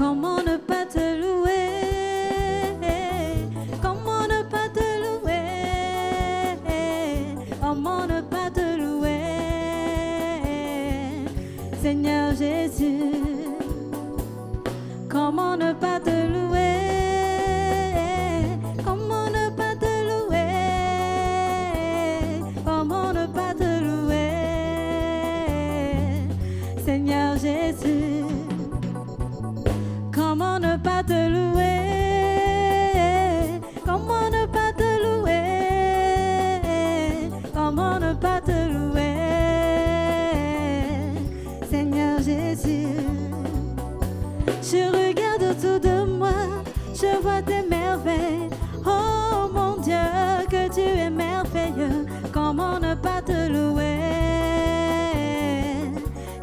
Comment ne pas te louer? Comment ne pas te louer? Comment ne pas te louer? Seigneur Jésus, comment ne pas te louer? Comment ne pas te louer? Comment ne pas te louer? Seigneur Jésus, comment ne pas te louer? Comment ne pas te louer? Comment ne pas te louer? Seigneur Jésus, je regarde autour de moi, je vois tes merveilles. Oh mon Dieu, que tu es merveilleux. Comment ne pas te louer?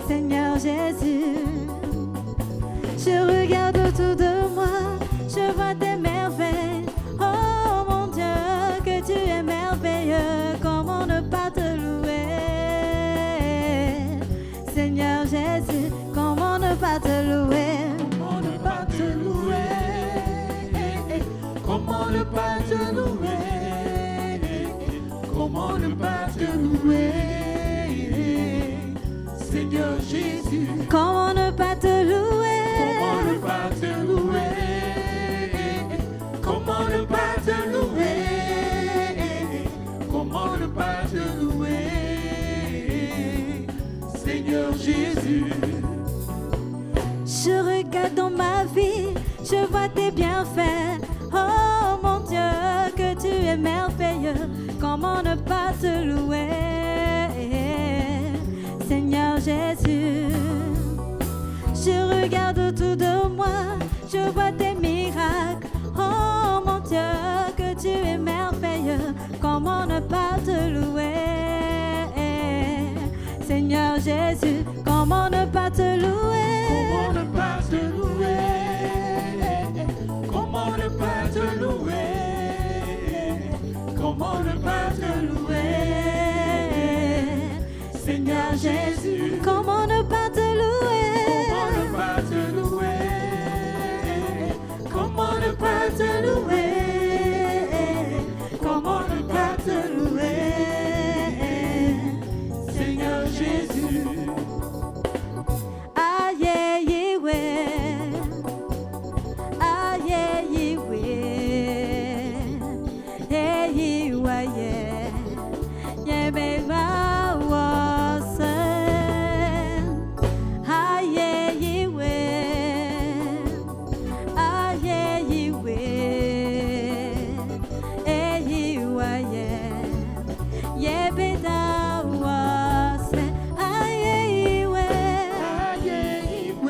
Seigneur Jésus, je regarde autour de moi, je vois tes merveilles. Oh mon Dieu, que tu es merveilleux. Comment ne pas te louer? Seigneur Jésus, comment ne pas te louer? Comment ne pas te louer? Comment ne pas te louer? Comment ne pas te louer? Seigneur Jésus, Comment ne pas te louer? comment ne pas te louer? Comment ne pas te louer? Comment ne pas te louer? Seigneur Jésus, Je regarde dans ma vie, je vois tes bienfaits. Oh mon Dieu, que tu es merveilleux. Comment ne pas te louer? Seigneur Jésus, je regarde autour de moi, je vois tes miracles. Oh mon Dieu, que tu es merveilleux. Comment ne pas te louer? Seigneur Jésus, comment ne pas te louer? comment ne pas te louer? Comment ne pas te louer? Comment ne pas te louer? Seigneur Jésus, Comment ne pas te louer? comment ne pas te louer? Comment ne pas te louer? Comment ne pas te louer? Seigneur Jésus, Aïe, aïe, ouais. Aïe, aïe, ouais. Aïe, ouais, yeah. Yeah, baby, was aïe, aïe, ouais. Aïe, aïe, ouais. Aïe, ouais, yeah. Yeah, baby, was aïe, aïe, ouais. aïe, aïe,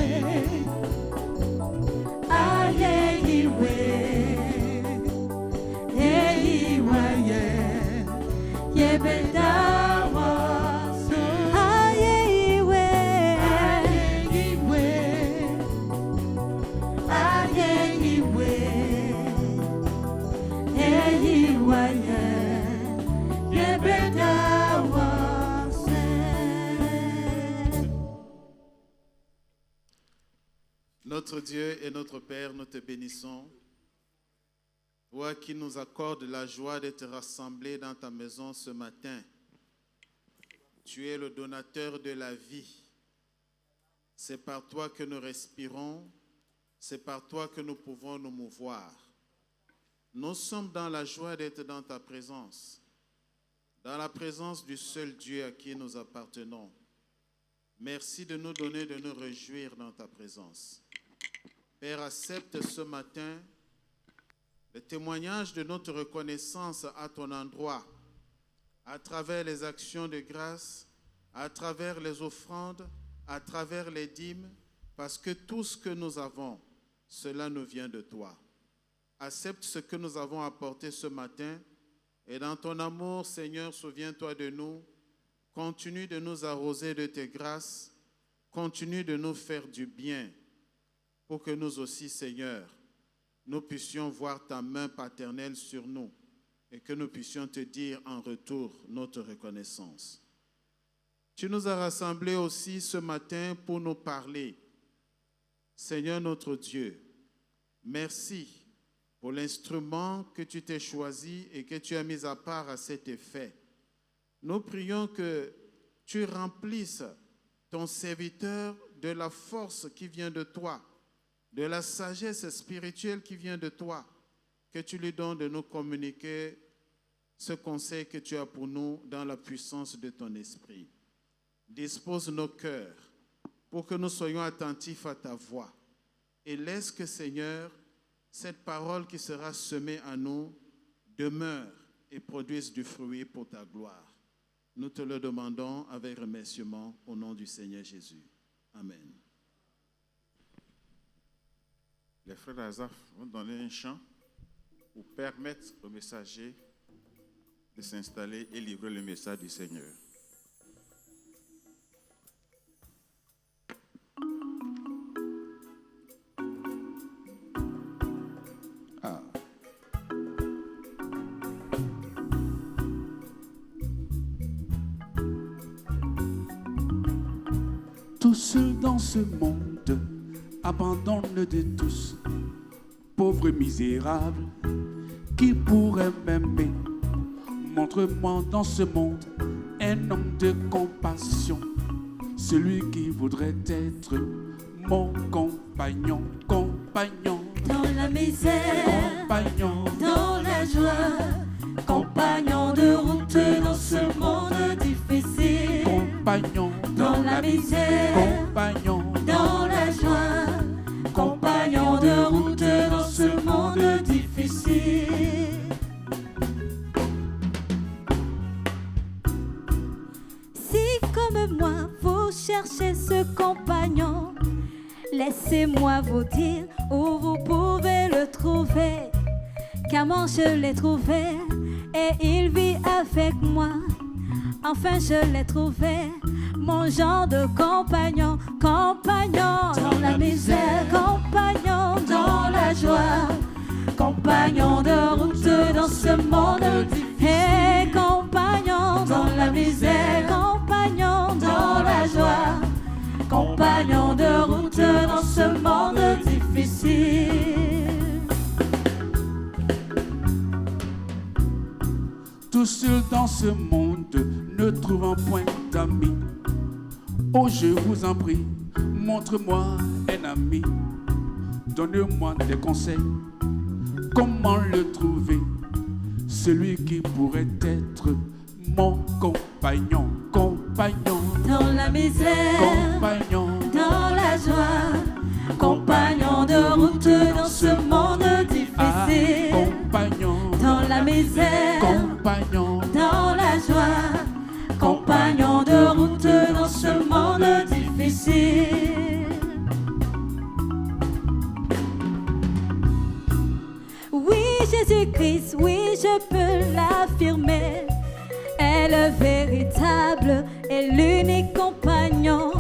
Notre Dieu et notre Père, nous te bénissons. Toi qui nous accordes la joie d'être rassemblés dans ta maison ce matin. Tu es le donateur de la vie. C'est par toi que nous respirons. C'est par toi que nous pouvons nous mouvoir. Nous sommes dans la joie d'être dans ta présence. Dans la présence du seul Dieu à qui nous appartenons. Merci de nous donner de nous réjouir dans ta présence. Père, accepte ce matin le témoignage de notre reconnaissance à ton endroit, à travers les actions de grâce, à travers les offrandes, à travers les dîmes, parce que tout ce que nous avons, cela nous vient de toi. Accepte ce que nous avons apporté ce matin, et dans ton amour, Seigneur, souviens-toi de nous. Continue de nous arroser de tes grâces. Continue de nous faire du bien pour que nous aussi, Seigneur, nous puissions voir ta main paternelle sur nous et que nous puissions te dire en retour notre reconnaissance. Tu nous as rassemblés aussi ce matin pour nous parler. Seigneur notre Dieu, merci pour l'instrument que tu t'es choisi et que tu as mis à part à cet effet. Nous prions que tu remplisses ton serviteur de la force qui vient de toi, de la sagesse spirituelle qui vient de toi, que tu lui donnes de nous communiquer ce conseil que tu as pour nous dans la puissance de ton esprit. Dispose nos cœurs pour que nous soyons attentifs à ta voix et laisse que, Seigneur, cette parole qui sera semée en nous demeure et produise du fruit pour ta gloire. Nous te le demandons avec remerciement au nom du Seigneur Jésus. Amen. Les frères Azaf vont donner un chant pour permettre aux messagers de s'installer et livrer le message du Seigneur. Tout seul dans ce monde, abandonne de tous, pauvre misérable, qui pourrait m'aimer? Montre-moi dans ce monde un homme de compassion, celui qui voudrait être mon compagnon, compagnon. Dans la misère, Compagnon, dans la joie, compagnon de route dans ce monde difficile. compagnon, Dans la misère, compagnon, dans la joie, compagnon de route dans ce monde difficile. Si comme moi vous cherchez ce compagnon, laissez-moi vous dire où vous pouvez le trouver. Car moi je l'ai trouvé et il vit avec moi. Enfin je l'ai trouvé, mon genre de compagnon, compagnon dans la misère, compagnon dans la joie, compagnon de route dans ce monde difficile. Compagnon dans la misère, compagnon dans la joie, compagnon de route dans ce monde difficile. tout seul dans ce monde, ne trouvant point d'amis. Oh, je vous en prie, montre-moi un ami. Donne-moi des conseils, comment le trouver? Celui qui pourrait être mon compagnon, compagnon, Dans la misère, compagnon, dans la joie, compagnon de route dans ce monde difficile. compagnon, Dans la misère, compagnon, dans la joie, compagnon de route dans ce monde difficile. Oui, Jésus-Christ, oui, je peux l'affirmer, est le véritable et l'unique compagnon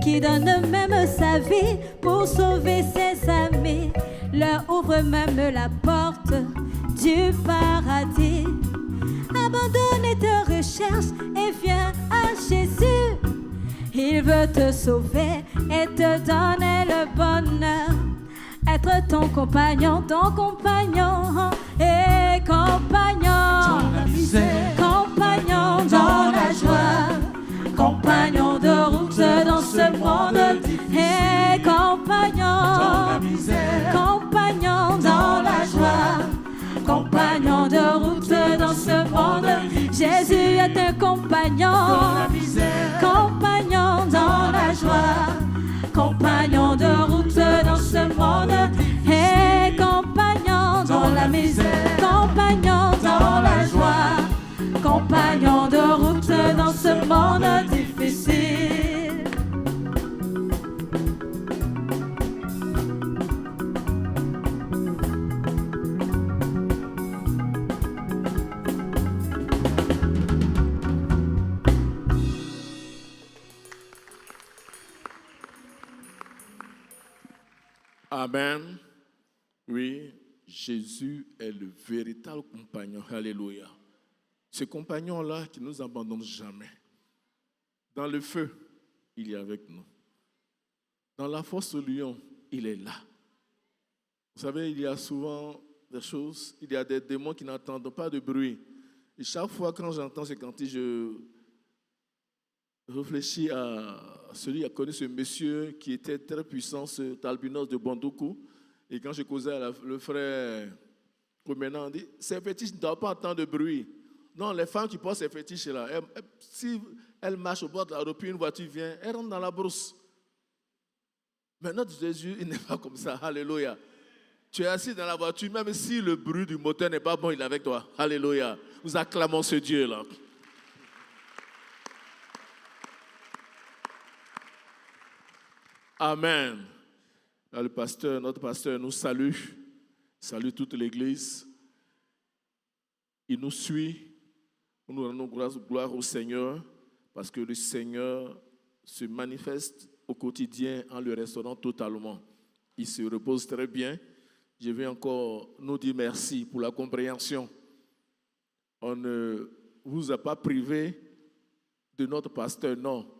qui donne même sa vie pour sauver ses amis, leur ouvre même la porte du paradis. Abandonne tes recherches et viens à Jésus. Il veut te sauver et te donner le bonheur. Être ton compagnon et compagnon dans la misère, compagnon dans la joie, compagnon de route dans ce monde et compagnon dans la misère, compagnon dans la joie, compagnon de route dans ce monde. Jésus est un compagnon dans la misère, compagnon dans la joie, compagnon de route dans ce monde et compagnon dans la misère, compagnon dans la joie, compagnon de route dans ce monde difficile. Amen. Oui, Jésus est le véritable compagnon. Alléluia. Ce compagnon-là qui ne nous abandonne jamais. Dans le feu, il est avec nous. Dans la fosse au lion, il est là. Vous savez, il y a souvent des choses, il y a des démons qui n'entendent pas de bruit. Et chaque fois quand j'entends ces cantiques, je réfléchis à celui qui a connu ce monsieur qui était très puissant, ce albinos de Bandoukou. Et quand je causais avec le frère Comenan, on dit, ces fétiches ne doivent pas entendre de bruit. Non, les femmes qui portent ces fétiches-là, si elles marchent au bord de la route, puis une voiture vient, elles rentrent dans la brousse. Mais notre Jésus, il n'est pas comme ça. Alléluia. Tu es assis dans la voiture, même si le bruit du moteur n'est pas bon, il est avec toi. Alléluia. Nous acclamons ce Dieu-là. Amen. Là, notre pasteur nous salue toute l'église. Il nous suit. Nous rendons gloire au Seigneur parce que le Seigneur se manifeste au quotidien en le restaurant totalement. Il se repose très bien. Je vais encore nous dire merci pour la compréhension. On ne vous a pas privé de notre pasteur, non.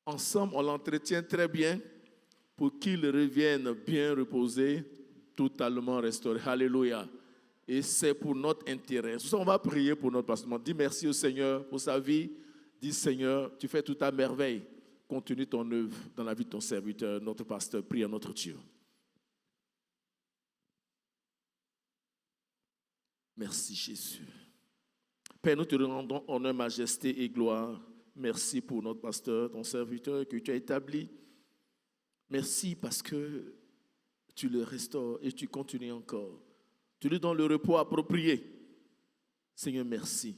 Ensemble, on l'entretient très bien pour qu'il revienne bien reposé, totalement restauré. Alléluia. Et c'est pour notre intérêt. On va prier pour notre pasteur. Dis merci au Seigneur pour sa vie. Dis Seigneur, tu fais tout à merveille. Continue ton œuvre dans la vie de ton serviteur, notre pasteur. Prie à notre Dieu. Merci Jésus. Père, nous te rendons honneur, majesté et gloire. Merci pour notre pasteur, ton serviteur que tu as établi. Merci parce que tu le restaures et tu continues encore. Tu lui donnes le repos approprié. Seigneur, merci.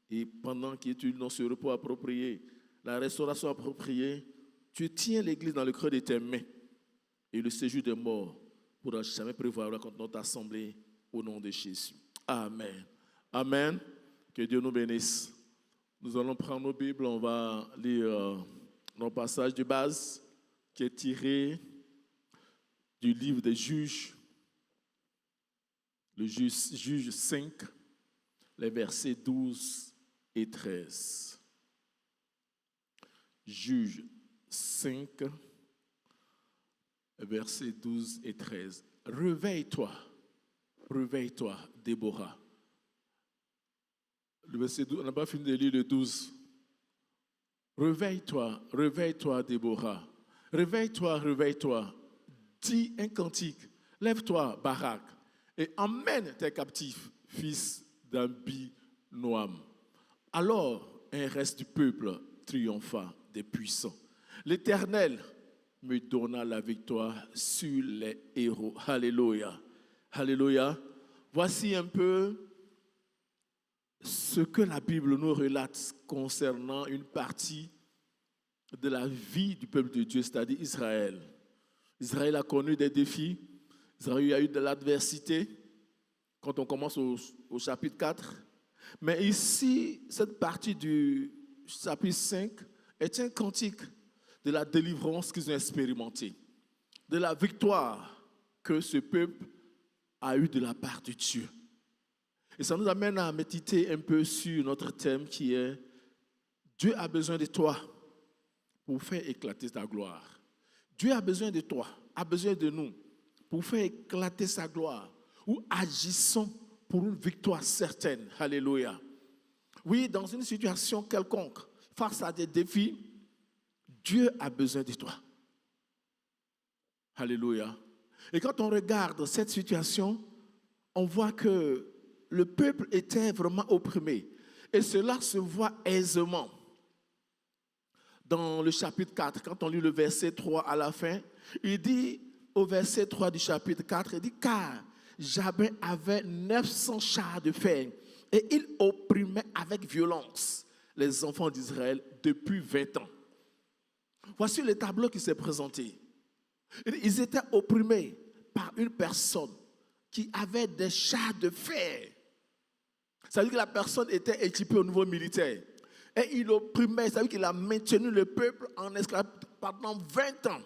Et pendant que tu lui donnes ce repos approprié, la restauration appropriée, tu tiens l'Église dans le creux de tes mains. Et le séjour des morts pourra jamais prévoir contre notre assemblée au nom de Jésus. Amen. Amen. Que Dieu nous bénisse. Nous allons prendre nos Bibles, on va lire nos passages de base qui est tiré du livre des Juges, le Juge 5, les versets 12 et 13. Juge 5, versets 12 et 13. Réveille-toi, Déborah. Le verset 12, on n'a pas fini de lire le 12. Réveille-toi, Déborah. Réveille-toi. Dis un cantique. Lève-toi, Barak, et emmène tes captifs, fils d'Abinoam. Alors, un reste du peuple triompha des puissants. L'Éternel me donna la victoire sur les héros. Alléluia. Alléluia. Voici un peu ce que la Bible nous relate concernant une partie de la vie du peuple de Dieu, c'est-à-dire Israël. Israël a connu des défis, Israël a eu de l'adversité, quand on commence au chapitre 4. Mais ici, cette partie du chapitre 5 est un cantique de la délivrance qu'ils ont expérimentée, de la victoire que ce peuple a eue de la part de Dieu. Et ça nous amène à méditer un peu sur notre thème qui est Dieu a besoin de toi pour faire éclater ta gloire. Dieu a besoin de toi, a besoin de nous pour faire éclater sa gloire. Ou agissons pour une victoire certaine. Alléluia. Oui, dans une situation quelconque, face à des défis, Dieu a besoin de toi. Alléluia. Et quand on regarde cette situation, on voit que le peuple était vraiment opprimé. Et cela se voit aisément. Dans le chapitre 4, quand on lit le verset 3 à la fin, il dit au verset 3 du chapitre 4, il dit « Car Jabin avait 900 chars de fer et il opprimait avec violence les enfants d'Israël depuis 20 ans. » Voici le tableau qui s'est présenté. Ils étaient opprimés par une personne qui avait des chars de fer. Ça veut dire que la personne était équipée au niveau militaire. Et il opprimait, ça veut dire qu'il a maintenu le peuple en esclavage pendant 20 ans.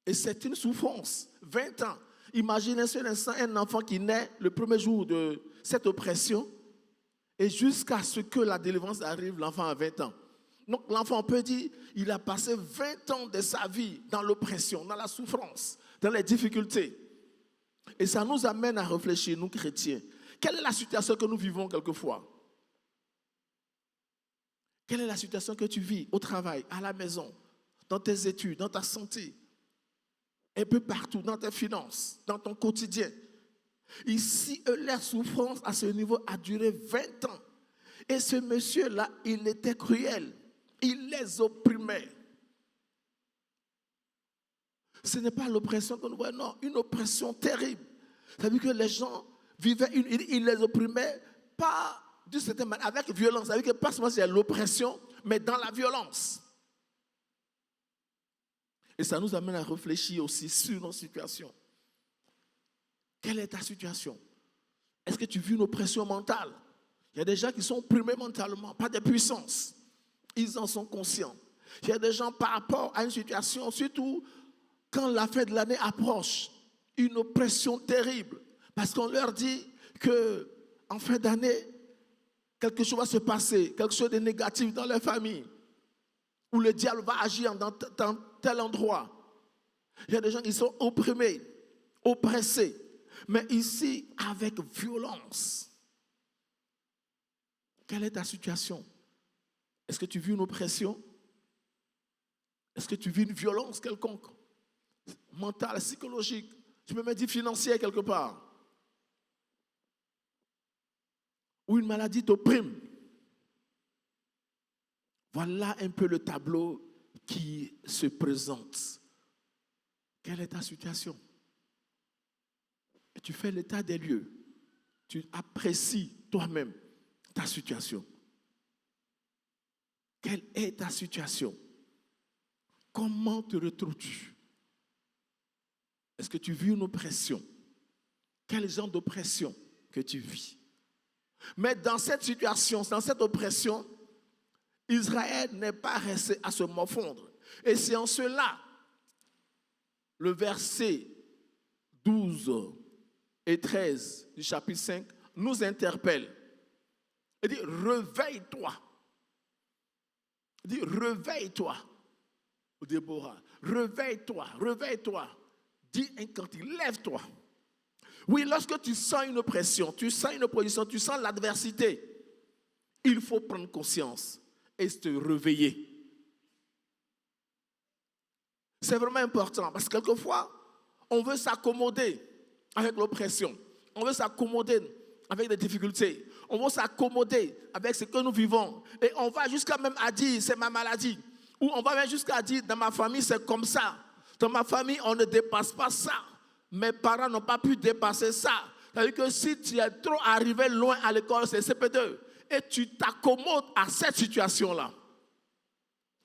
Et c'est une souffrance, 20 ans. Imaginez sur l'instant un enfant qui naît le premier jour de cette oppression et jusqu'à ce que la délivrance arrive, l'enfant a 20 ans. Donc l'enfant peut dire, il a passé 20 ans de sa vie dans l'oppression, dans la souffrance, dans les difficultés. Et ça nous amène à réfléchir, nous chrétiens. Quelle est la situation que nous vivons quelquefois? Quelle est la situation que tu vis au travail, à la maison, dans tes études, dans ta santé, un peu partout, dans tes finances, dans ton quotidien? Ici, leur souffrance à ce niveau a duré 20 ans. Et ce monsieur-là, il était cruel. Il les opprimait. Ce n'est pas l'oppression que nous voyons, non, une oppression terrible. C'est-à-dire que les gens vivaient, il les opprimait, pas d'une certaine manière, avec violence. C'est-à-dire que pas seulement c'est l'oppression, mais dans la violence. Et ça nous amène à réfléchir aussi sur nos situations. Quelle est ta situation? Est-ce que tu vis une oppression mentale? Il y a des gens qui sont opprimés mentalement, pas de puissance. Ils en sont conscients. Il y a des gens par rapport à une situation, surtout quand la fin de l'année approche, une oppression terrible. Parce qu'on leur dit qu'en fin d'année, quelque chose va se passer, quelque chose de négatif dans leur famille, où le diable va agir dans tel endroit. Il y a des gens qui sont opprimés, oppressés, mais ici avec violence. Quelle est ta situation? Est-ce que tu vis une oppression? Est-ce que tu vis une violence quelconque? Mentale, psychologique, tu peux même dire financière quelque part? Ou une maladie t'opprime? Voilà un peu le tableau qui se présente. Quelle est ta situation? Et tu fais l'état des lieux. Tu apprécies toi-même ta situation. Quelle est ta situation? Comment te retrouves-tu? Est-ce que tu vis une oppression? Quel genre d'oppression que tu vis? Mais dans cette situation, dans cette oppression, Israël n'est pas resté à se morfondre. Et c'est en cela, le verset 12 et 13 du chapitre 5 nous interpelle. Il dit, réveille-toi. Il dit, réveille-toi, Déborah. Réveille-toi, réveille-toi. Dis un cantique, lève-toi. Oui, lorsque tu sens une oppression, tu sens une opposition, tu sens l'adversité, il faut prendre conscience et se réveiller. C'est vraiment important parce que quelquefois, on veut s'accommoder avec l'oppression. On veut s'accommoder avec des difficultés. On veut s'accommoder avec ce que nous vivons. Et on va jusqu'à même à dire, c'est ma maladie. Ou on va même jusqu'à dire, dans ma famille, c'est comme ça. Dans ma famille, on ne dépasse pas ça. Mes parents n'ont pas pu dépasser ça. C'est-à-dire que si tu es trop arrivé loin à l'école, c'est CP2. Et tu t'accommodes à cette situation-là.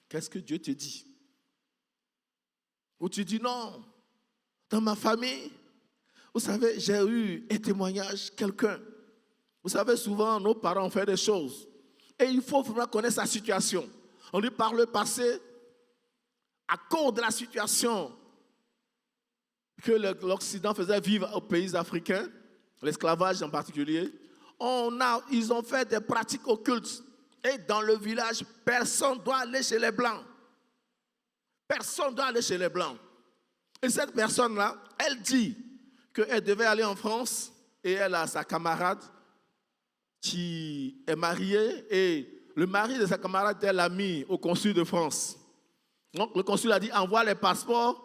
Qu'est-ce que Dieu te dit? Ou tu dis non, dans ma famille, vous savez, j'ai eu un témoignage, quelqu'un. Vous savez, souvent, nos parents ont fait des choses. Et il faut vraiment connaître sa situation. On dit par le passé, à cause de la situation que l'Occident faisait vivre aux pays africains, l'esclavage en particulier, ils ont fait des pratiques occultes. Et dans le village, personne ne doit aller chez les Blancs. Personne ne doit aller chez les Blancs. Et cette personne-là, elle dit qu'elle devait aller en France et elle a sa camarade qui est mariée et le mari de sa camarade, elle l'a mis au consul de France. Donc le consul a dit, envoie les passeports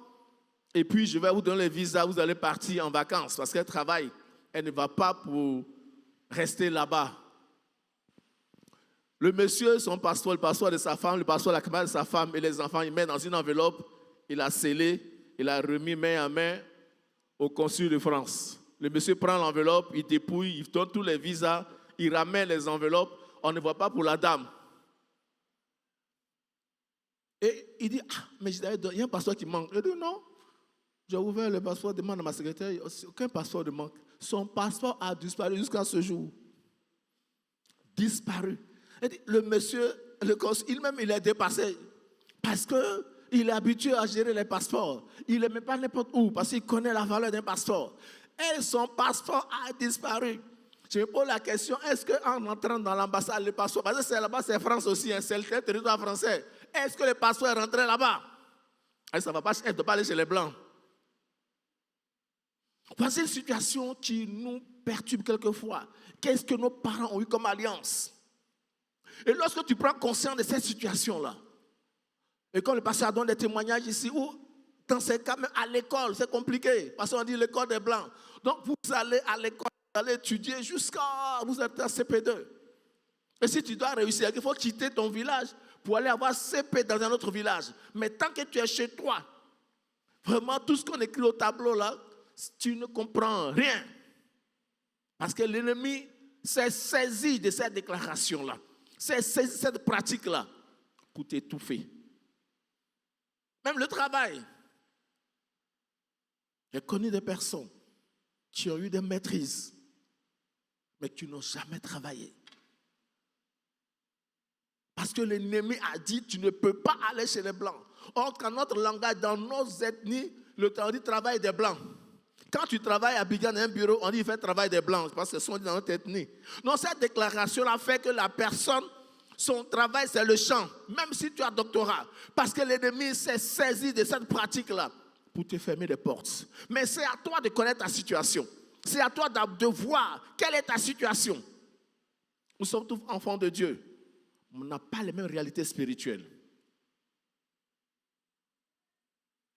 et puis je vais vous donner les visas, vous allez partir en vacances parce qu'elle travaille. Elle ne va pas pour rester là-bas. Le monsieur, son passeport, le passeport de sa femme, le passeport de la camarade de sa femme et les enfants, il met dans une enveloppe, il a scellé, il a remis main à main au consul de France. Le monsieur prend l'enveloppe, il dépouille, il donne tous les visas, il ramène les enveloppes, on ne voit pas pour la dame. Et il dit, mais il y a un passeport qui manque. Il dit, non, j'ai ouvert le passeport, demande à ma secrétaire, aucun passeport ne manque. Son passeport a disparu jusqu'à ce jour. Disparu. Le monsieur, le consul, il est dépassé parce qu'il est habitué à gérer les passeports. Il ne met pas n'importe où parce qu'il connaît la valeur d'un passeport. Et son passeport a disparu. Je me pose la question, est-ce qu'en entrant dans l'ambassade, le passeport, parce que c'est là-bas, c'est France aussi, hein, c'est le territoire français, est-ce que le passeport est rentré là-bas? Ça ne va pas, elle ne doit pas aller chez les Blancs. Voici une situation qui nous perturbe quelquefois. Qu'est-ce que nos parents ont eu comme alliance? Et lorsque tu prends conscience de cette situation-là, et comme le pasteur donne des témoignages ici, où dans ces cas, même à l'école, c'est compliqué, parce qu'on dit l'école des Blancs. Donc vous allez à l'école, vous allez étudier jusqu'à vous êtes à CP2. Et si tu dois réussir, il faut quitter ton village pour aller avoir CP dans un autre village. Mais tant que tu es chez toi, vraiment tout ce qu'on écrit au tableau là, tu ne comprends rien. Parce que l'ennemi s'est saisi de cette déclaration-là, s'est saisi de cette pratique-là pour t'étouffer. Même le travail. J'ai connu des personnes qui ont eu des maîtrises, mais qui n'ont jamais travaillé. Parce que l'ennemi a dit, tu ne peux pas aller chez les Blancs. Or, dans notre langage, dans nos ethnies, on dit travail des Blancs. Quand tu travailles à Abidjan dans un bureau, on dit il fait travail des Blancs, parce que ce sont dans notre ethnie. Donc, cette déclaration-là fait que la personne, son travail, c'est le champ, même si tu as doctorat. Parce que l'ennemi s'est saisi de cette pratique-là pour te fermer les portes. Mais c'est à toi de connaître ta situation. C'est à toi de voir quelle est ta situation. Nous sommes tous enfants de Dieu. On n'a pas les mêmes réalités spirituelles.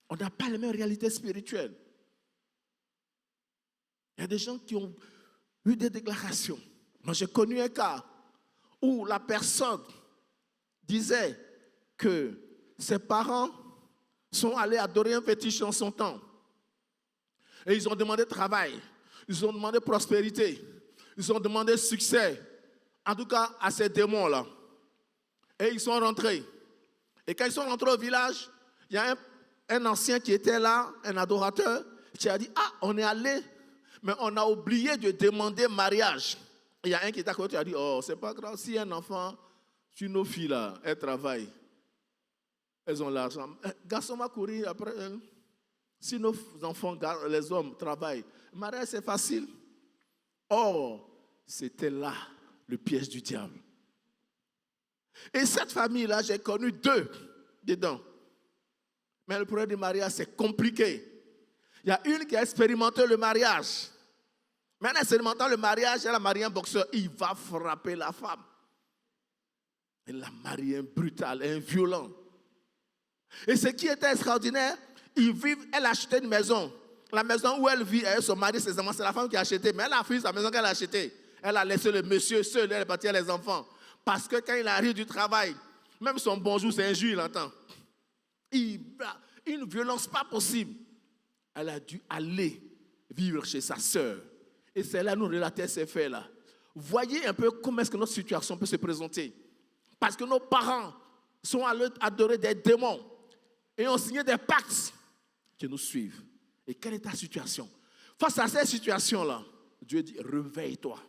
On n'a pas les mêmes réalités spirituelles. Il y a des gens qui ont eu des déclarations. Moi, j'ai connu un cas où la personne disait que ses parents sont allés adorer un fétiche en son temps. Et ils ont demandé travail. Ils ont demandé prospérité. Ils ont demandé succès. En tout cas, à ces démons-là. Et ils sont rentrés. Et quand ils sont rentrés au village, il y a un ancien qui était là, un adorateur, qui a dit, ah, on est allé, mais on a oublié de demander mariage. Il y a un qui était à côté, qui a dit, oh, c'est pas grave, si un enfant, si nos filles là, elles travaillent, elles ont l'argent. Garçon va courir après elles. Si nos enfants, les hommes, travaillent, le mariage c'est facile. Or, c'était là le piège du diable. Et cette famille-là, j'ai connu 2 dedans. Mais le problème du mariage, c'est compliqué. Il y a une qui a expérimenté le mariage. Mais en expérimentant le mariage, elle a marié un boxeur. Il va frapper la femme. Elle a marié un brutal, un violent. Et ce qui était extraordinaire, elle a acheté une maison. La maison où elle vit, elle, son mari, ses enfants, c'est la femme qui a acheté. Mais elle a fui sa maison qu'elle a achetée. Elle a laissé le monsieur seul, elle est partie avec les enfants. Parce que quand il arrive du travail, même son bonjour, c'est injure, il entend. Une violence pas possible. Elle a dû aller vivre chez sa sœur. Et c'est là nous relater ces faits-là. Voyez un peu comment est-ce que notre situation peut se présenter. Parce que nos parents sont allés adorer des démons et ont signé des pactes qui nous suivent. Et quelle est ta situation? Face à cette situation-là, Dieu dit, réveille-toi.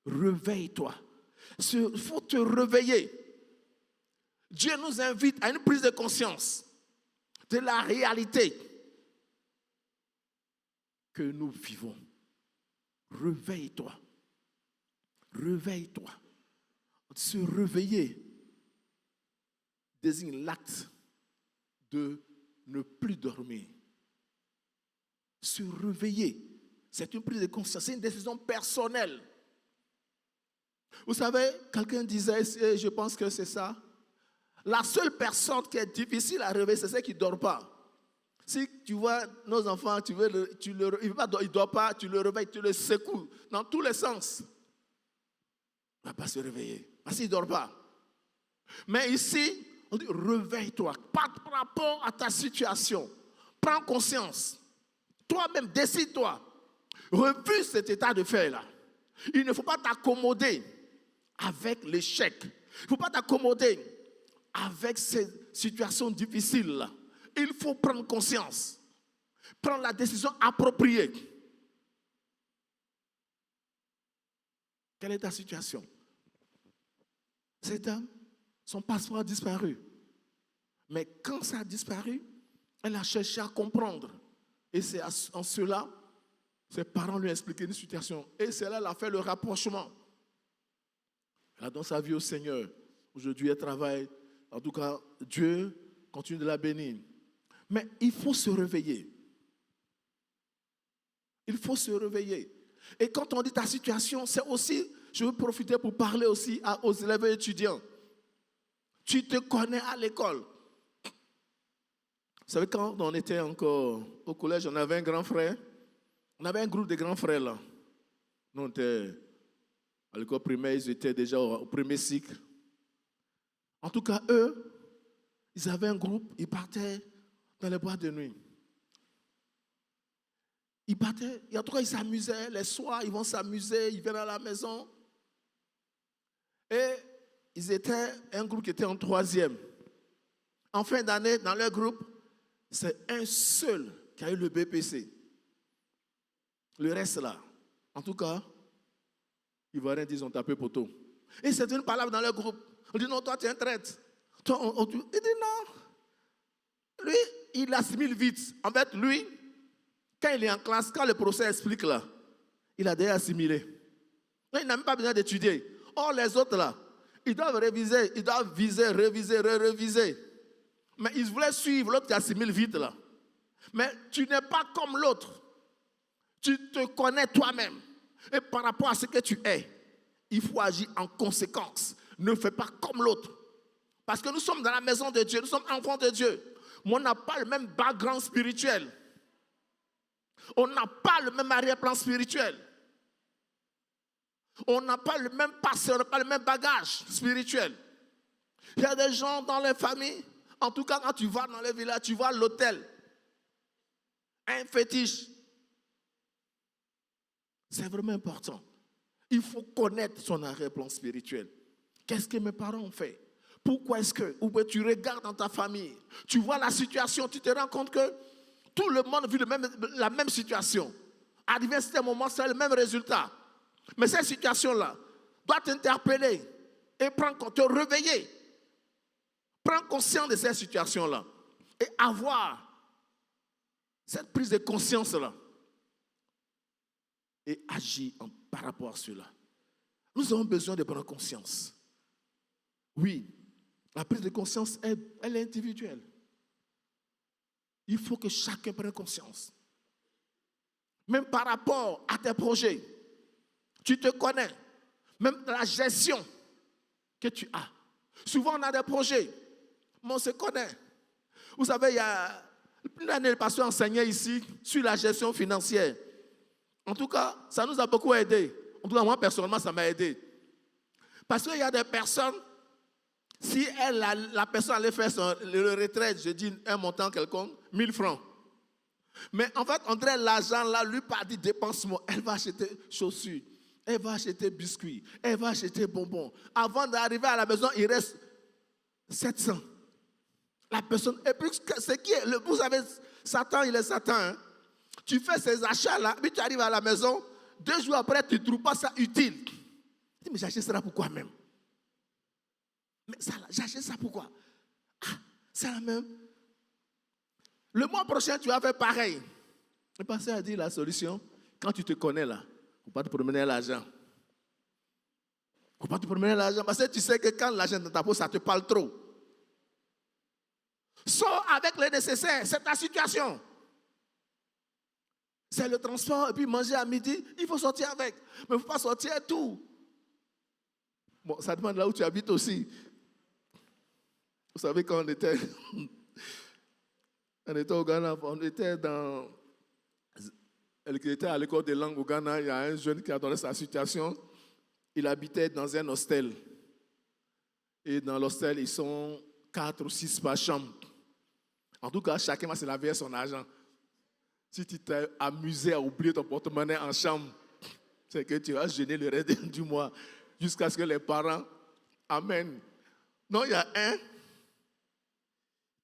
Réveille-toi. Il faut te réveiller. Dieu nous invite à une prise de conscience de la réalité que nous vivons. Réveille-toi. Réveille-toi. Se réveiller désigne l'acte de ne plus dormir. Se réveiller, c'est une prise de conscience, c'est une décision personnelle. Vous savez, quelqu'un disait, et je pense que c'est ça, la seule personne qui est difficile à réveiller, c'est celle qui ne dort pas. Si tu vois nos enfants, il ne dort pas, tu le réveilles, tu le secoues dans tous les sens. Il ne va pas se réveiller, parce qu'il ne dort pas. Mais ici, on dit réveille-toi, par rapport à ta situation. Prends conscience. Toi-même, décide-toi. Refuse cet état de fait-là. Il ne faut pas t'accommoder avec l'échec. Il ne faut pas t'accommoder avec ces situations difficiles-là. Il faut prendre conscience. Prendre la décision appropriée. Quelle est ta situation? Cette dame, son passeport a disparu. Mais quand ça a disparu, elle a cherché à comprendre. Et c'est en cela, Ses parents lui ont expliqué une situation. Et cela l'a fait le rapprochement. Elle a donné sa vie au Seigneur. Aujourd'hui, elle travaille. En tout cas, Dieu continue de la bénir. Mais il faut se réveiller. Il faut se réveiller. Et quand on dit ta situation, c'est aussi, je veux profiter pour parler aussi aux élèves étudiants. Tu te connais à l'école. Vous savez, quand on était encore au collège, on avait un grand frère. On avait un groupe de grands frères là. Nous, on était à l'école primaire, ils étaient déjà au premier cycle. En tout cas, eux, ils avaient un groupe, ils partaient dans les boîtes de nuit. Ils partaient, et en tout cas, ils s'amusaient. Les soirs, ils vont s'amuser, ils viennent à la maison. Et ils étaient un groupe qui était en 3e. En fin d'année, dans leur groupe, c'est un seul qui a eu le BPC. Le reste là, en tout cas, ils vont rien dire, ils ont tapé poteau. Et c'est une parole dans leur groupe. On dit non, toi tu es un traître. Il dit non. Lui, il assimile vite. En fait, lui, quand il est en classe, quand le professeur explique là, il a déjà assimilé. Il n'a même pas besoin d'étudier. Or, les autres là, ils doivent réviser, ils doivent viser, réviser, réviser. Mais ils voulaient suivre l'autre qui assimile vite là. Mais tu n'es pas comme l'autre. Tu te connais toi-même. Et par rapport à ce que tu es, il faut agir en conséquence. Ne fais pas comme l'autre. Parce que nous sommes dans la maison de Dieu, nous sommes enfants de Dieu. Mais on n'a pas le même background spirituel. On n'a pas le même arrière-plan spirituel. On n'a pas le même passé, on n'a pas le même bagage spirituel. Il y a des gens dans les familles, en tout cas quand tu vas dans les villages, tu vois l'autel. Un fétiche. C'est vraiment important. Il faut connaître son arrière-plan spirituel. Qu'est-ce que mes parents ont fait? Pourquoi est-ce que, ou tu regardes dans ta famille, tu vois la situation, tu te rends compte que tout le monde vit la même situation. Arrivé à ce moment, c'est le même résultat. Mais cette situation-là doit t'interpeller et te réveiller. Prends conscience de cette situation-là et avoir cette prise de conscience-là et agir par rapport à cela. Nous avons besoin de prendre conscience. Oui, la prise de conscience, elle est individuelle. Il faut que chacun prenne conscience. Même par rapport à tes projets, tu te connais. Même la gestion que tu as. Souvent, on a des projets, mais on se connaît. Vous savez, il y a une année, le pasteur enseignait ici sur la gestion financière. En tout cas, ça nous a beaucoup aidé. En tout cas, moi, personnellement, ça m'a aidé. Parce qu'il y a des personnes, si la personne allait faire le retraite, je dis un montant quelconque, 1000 francs. Mais en fait, on dirait l'argent là, lui pas dit dépense-moi. Elle va acheter chaussures, elle va acheter biscuits, elle va acheter bonbons. Avant d'arriver à la maison, il reste 700. La personne, et puis c'est qui est, vous savez, Satan, il est Satan. Hein? Tu fais ces achats-là, puis tu arrives à la maison, 2 jours après, tu ne trouves pas ça utile. Tu dis, mais j'achète ça pourquoi même? Mais ça, j'achète ça pourquoi? Ah, c'est la même. Le mois prochain, tu vas faire pareil. Le pasteur a dit la solution, quand tu te connais là, il ne faut pas te promener l'argent. Il ne faut pas te promener l'argent parce que tu sais que quand l'argent est dans ta peau, ça te parle trop. Sors avec le nécessaire, c'est ta situation. C'est le transport et puis manger à midi, il faut sortir avec. Mais il ne faut pas sortir tout. Bon, ça demande là où tu habites aussi. Vous savez, quand on était au Ghana, on était à l'école des langues au Ghana, il y a un jeune qui a donné sa situation. Il habitait dans un hostel. Et dans l'hostel, ils sont 4 ou 6 par chambre. En tout cas, chacun va se laver son argent. Si tu t'es amusé à oublier ton porte-monnaie en chambre, c'est que tu vas gêner le reste du mois jusqu'à ce que les parents amènent. Non, il y a un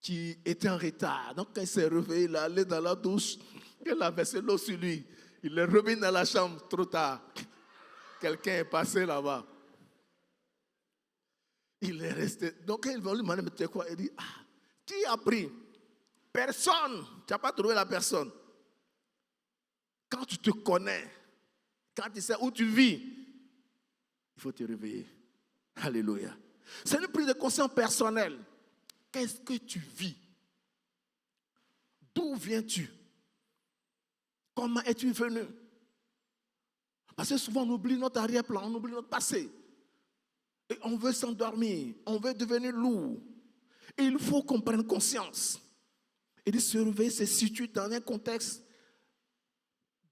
qui était en retard. Donc, quand il s'est réveillé, il est allé dans la douche, il a versé l'eau sur lui. Il est revenu dans la chambre trop tard. Quelqu'un est passé là-bas. Il est resté. Donc, quand ils vont lui demander, mais tu es quoi? Il dit, qui a pris? Personne. Tu n'as pas trouvé la personne. Quand tu te connais, quand tu sais où tu vis, il faut te réveiller. Alléluia. C'est une prise de conscience personnelle. Qu'est-ce que tu vis? D'où viens-tu? Comment es-tu venu? Parce que souvent on oublie notre arrière-plan, on oublie notre passé. Et on veut s'endormir, on veut devenir lourd. Et il faut qu'on prenne conscience. Et de se réveiller, se situe dans un contexte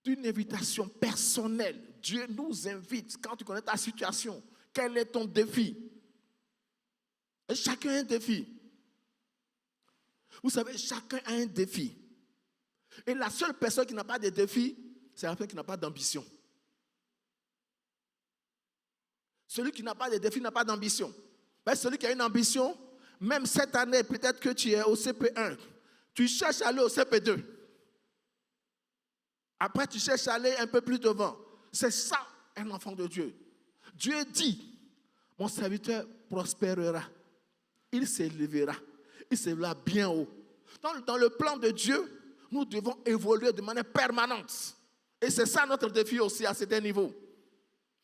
d'une invitation personnelle. Dieu nous invite, quand tu connais ta situation, quel est ton défi? Et chacun a un défi. Vous savez, chacun a un défi. Et la seule personne qui n'a pas de défi, c'est la personne qui n'a pas d'ambition. Celui qui n'a pas de défi n'a pas d'ambition. Mais celui qui a une ambition, même cette année, peut-être que tu es au CP1, tu cherches à aller au CP2. Après, tu cherches à aller un peu plus devant. C'est ça, un enfant de Dieu. Dieu dit, mon serviteur prospérera. Il s'élèvera. Il s'élèvera bien haut. Dans le plan de Dieu, nous devons évoluer de manière permanente. Et c'est ça notre défi aussi à certains niveaux.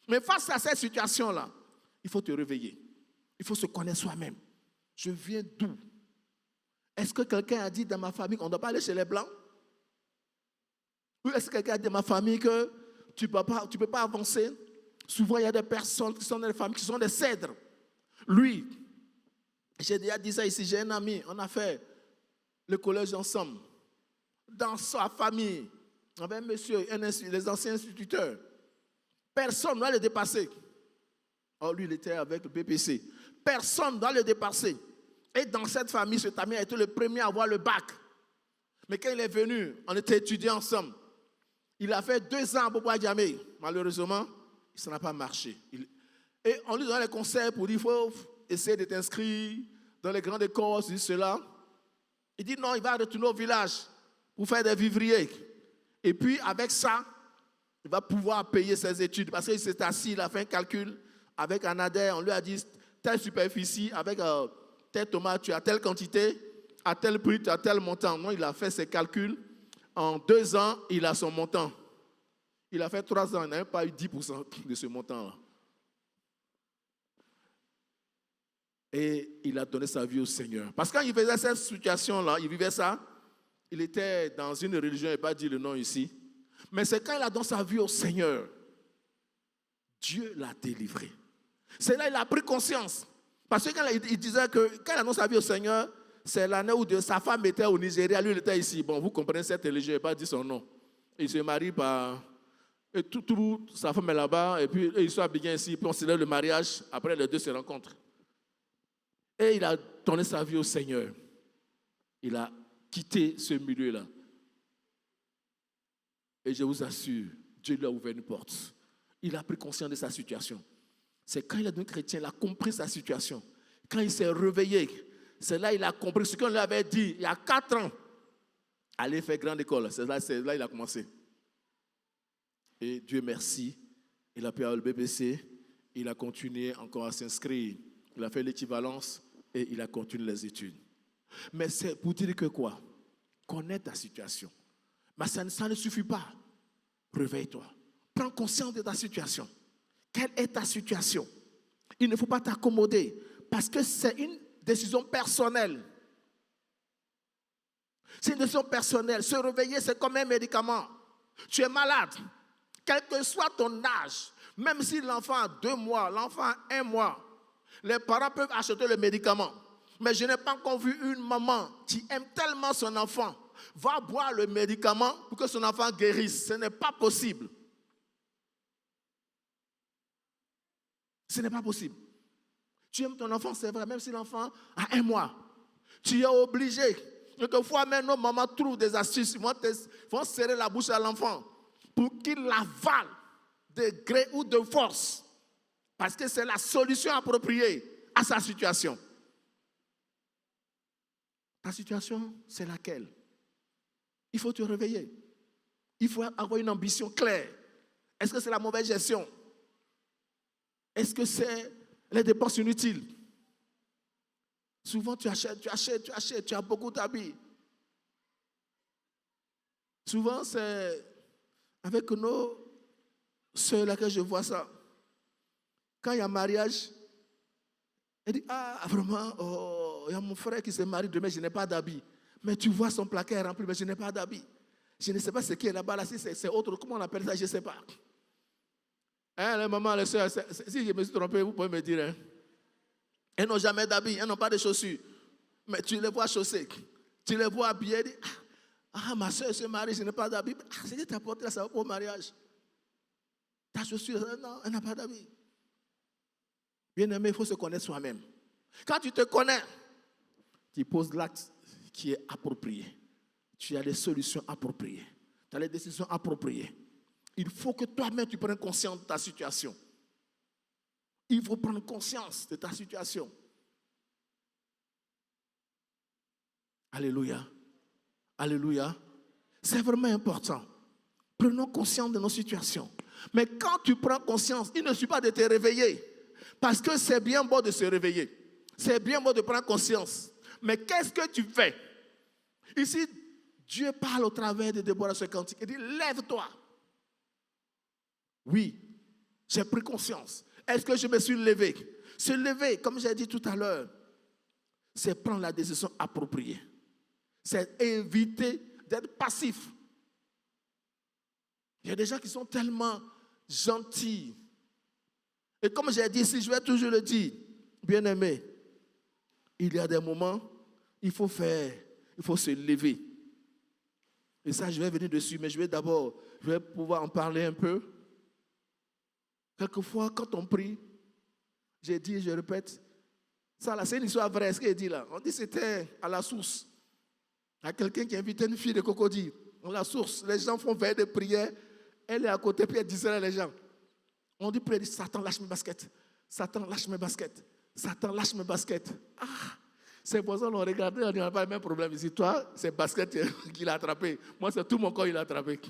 Mais face à cette situation-là, il faut te réveiller. Il faut se connaître soi-même. Je viens d'où? Est-ce que quelqu'un a dit dans ma famille qu'on ne doit pas aller chez les Blancs? Ou est-ce que quelqu'un a dit dans ma famille que tu ne peux pas avancer? Souvent, il y a des personnes qui sont dans les familles, qui sont des cèdres. Lui, j'ai déjà dit ça ici, j'ai un ami, on a fait le collège ensemble. Dans sa famille, avec un monsieur, les anciens instituteurs. Personne ne doit le dépasser. Oh, lui, il était avec le BPC. Personne ne doit le dépasser. Et dans cette famille, cet ami a été le premier à avoir le bac. Mais quand il est venu, on était étudiants ensemble. Il a fait 2 ans à Bobo Djamé. Malheureusement, ça n'a pas marché. Et on lui donne les conseils pour dire, il faut essayer de t'inscrire dans les grandes écoles, cela. Il dit non, il va retourner au village pour faire des vivriers. Et puis, avec ça, il va pouvoir payer ses études. Parce qu'il s'est assis, il a fait un calcul avec un ADER. On lui a dit, telle superficie, avec telle tomate, tu as telle quantité, à tel prix, tu as tel montant. Non, il a fait ses calculs. En 2 ans, il a son montant. Il a fait 3 ans, il n'a même pas eu 10% de ce montant-là. Et il a donné sa vie au Seigneur. Parce que quand il faisait cette situation-là, il vivait ça, il était dans une religion, je ne vais pas dire le nom ici. Mais c'est quand il a donné sa vie au Seigneur, Dieu l'a délivré. C'est là qu'il a pris conscience. Parce que quand il disait que quand il a donné sa vie au Seigneur, c'est l'année où sa femme était au Nigeria, lui il était ici. Bon, vous comprenez cette religion, je ne vais pas dire son nom. Il se marie par... Et sa femme est là-bas, et puis ils sont habillés ici, puis on célèbre le mariage, après les deux se rencontrent. Et il a donné sa vie au Seigneur. Il a quitté ce milieu-là. Et je vous assure, Dieu lui a ouvert une porte. Il a pris conscience de sa situation. C'est quand il est devenu chrétien, il a compris sa situation. Quand il s'est réveillé, c'est là qu'il a compris ce qu'on lui avait dit il y a 4 ans. Aller faire grande école, c'est là qu'il a commencé. Et Dieu merci, il a pu avoir le BBC, il a continué encore à s'inscrire. Il a fait l'équivalence et il a continué les études. Mais c'est pour dire que quoi? Connaître ta situation. Mais ça ne suffit pas. Réveille-toi. Prends conscience de ta situation. Quelle est ta situation? Il ne faut pas t'accommoder parce que c'est une décision personnelle. C'est une décision personnelle. Se réveiller, c'est comme un médicament. Tu es malade. Quel que soit ton âge, même si l'enfant a 2 mois, l'enfant a 1 mois, les parents peuvent acheter le médicament. Mais je n'ai pas encore vu une maman qui aime tellement son enfant va boire le médicament pour que son enfant guérisse. Ce n'est pas possible. Ce n'est pas possible. Tu aimes ton enfant, c'est vrai, même si l'enfant a 1 mois. Tu es obligé. Quelquefois, même nos mamans trouvent des astuces. Ils vont serrer la bouche à l'enfant pour qu'il l'avale de gré ou de force. Parce que c'est la solution appropriée à sa situation. Ta situation, c'est laquelle? Il faut te réveiller. Il faut avoir une ambition claire. Est-ce que c'est la mauvaise gestion? Est-ce que c'est les dépenses inutiles? Souvent, tu achètes, tu as beaucoup d'habits. Souvent, c'est avec nos soeurs là que je vois ça. Quand il y a mariage, elle dit, ah vraiment, oh, il y a mon frère qui se marie demain, je n'ai pas d'habit. Mais tu vois son placard est rempli, mais je n'ai pas d'habit. Je ne sais pas ce qui est là-bas, là, si c'est autre, comment on appelle ça, je ne sais pas. Hein, les mamans, les soeurs, si je me suis trompé, vous pouvez me dire. Hein. Elles n'ont jamais d'habits, elles n'ont pas de chaussures. Mais tu les vois chaussées, tu les vois habillées, elles disent, ah, ma soeur se marie, je n'ai pas d'habit. Ah, c'est que tu as porté là, ça va pour le mariage. Ta chaussure, non, elle n'a pas d'habit. Bien aimé, il faut se connaître soi-même. Quand tu te connais, tu poses l'acte qui est approprié. Tu as les solutions appropriées. Tu as les décisions appropriées. Il faut que toi-même tu prennes conscience de ta situation. Il faut prendre conscience de ta situation. Alléluia. Alléluia. C'est vraiment important. Prenons conscience de nos situations. Mais quand tu prends conscience, il ne suffit pas de te réveiller. Parce que c'est bien beau de se réveiller. C'est bien beau de prendre conscience. Mais qu'est-ce que tu fais? Ici, Dieu parle au travers de Déborah ce cantique. Il dit, lève-toi. Oui, j'ai pris conscience. Est-ce que je me suis levé? Se lever, comme j'ai dit tout à l'heure, c'est prendre la décision appropriée. C'est éviter d'être passif. Il y a des gens qui sont tellement gentils. Et comme j'ai dit ici, je vais toujours le dire, bien aimé, il y a des moments, il faut se lever. Et ça, je vais venir dessus, mais je vais pouvoir en parler un peu. Quelquefois, quand on prie, j'ai dit, je répète, ça là, c'est une histoire vraie, ce qu'il dit là. On dit que c'était à la source. Il y a quelqu'un qui invitait une fille de Cocody. À la source, les gens font veille de prière. Elle est à côté, puis elle disait les gens. On dit, puis elle dit, Satan, lâche mes baskets. Satan, lâche mes baskets. Satan, lâche mes baskets. Ah, ses voisins l'ont regardé, on dit, on n'a pas le même problème ici. Toi, c'est basket qu'il a attrapé. Moi, c'est tout mon corps qu'il a attrapé.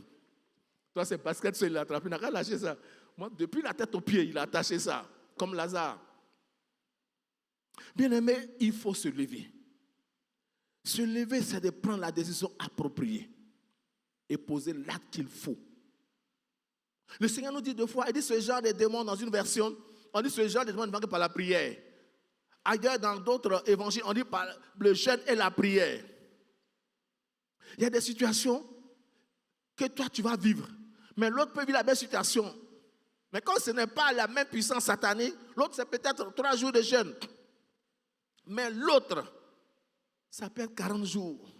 Toi, c'est basket, il l'a attrapé. Il n'a qu'à lâcher ça. Moi, depuis la tête aux pieds, il a attaché ça, comme Lazare. Bien aimé, il faut se lever. Se lever, c'est de prendre la décision appropriée et poser l'acte qu'il faut. Le Seigneur nous dit deux fois, il dit ce genre de démons dans une version, on dit ce genre de démons ne manque par la prière. Ailleurs, dans d'autres évangiles, on dit par le jeûne et la prière. Il y a des situations que toi, tu vas vivre. Mais l'autre peut vivre la même situation. Mais quand ce n'est pas la même puissance satanique, l'autre, c'est peut-être 3 jours de jeûne. Mais l'autre, ça peut être 40 jours.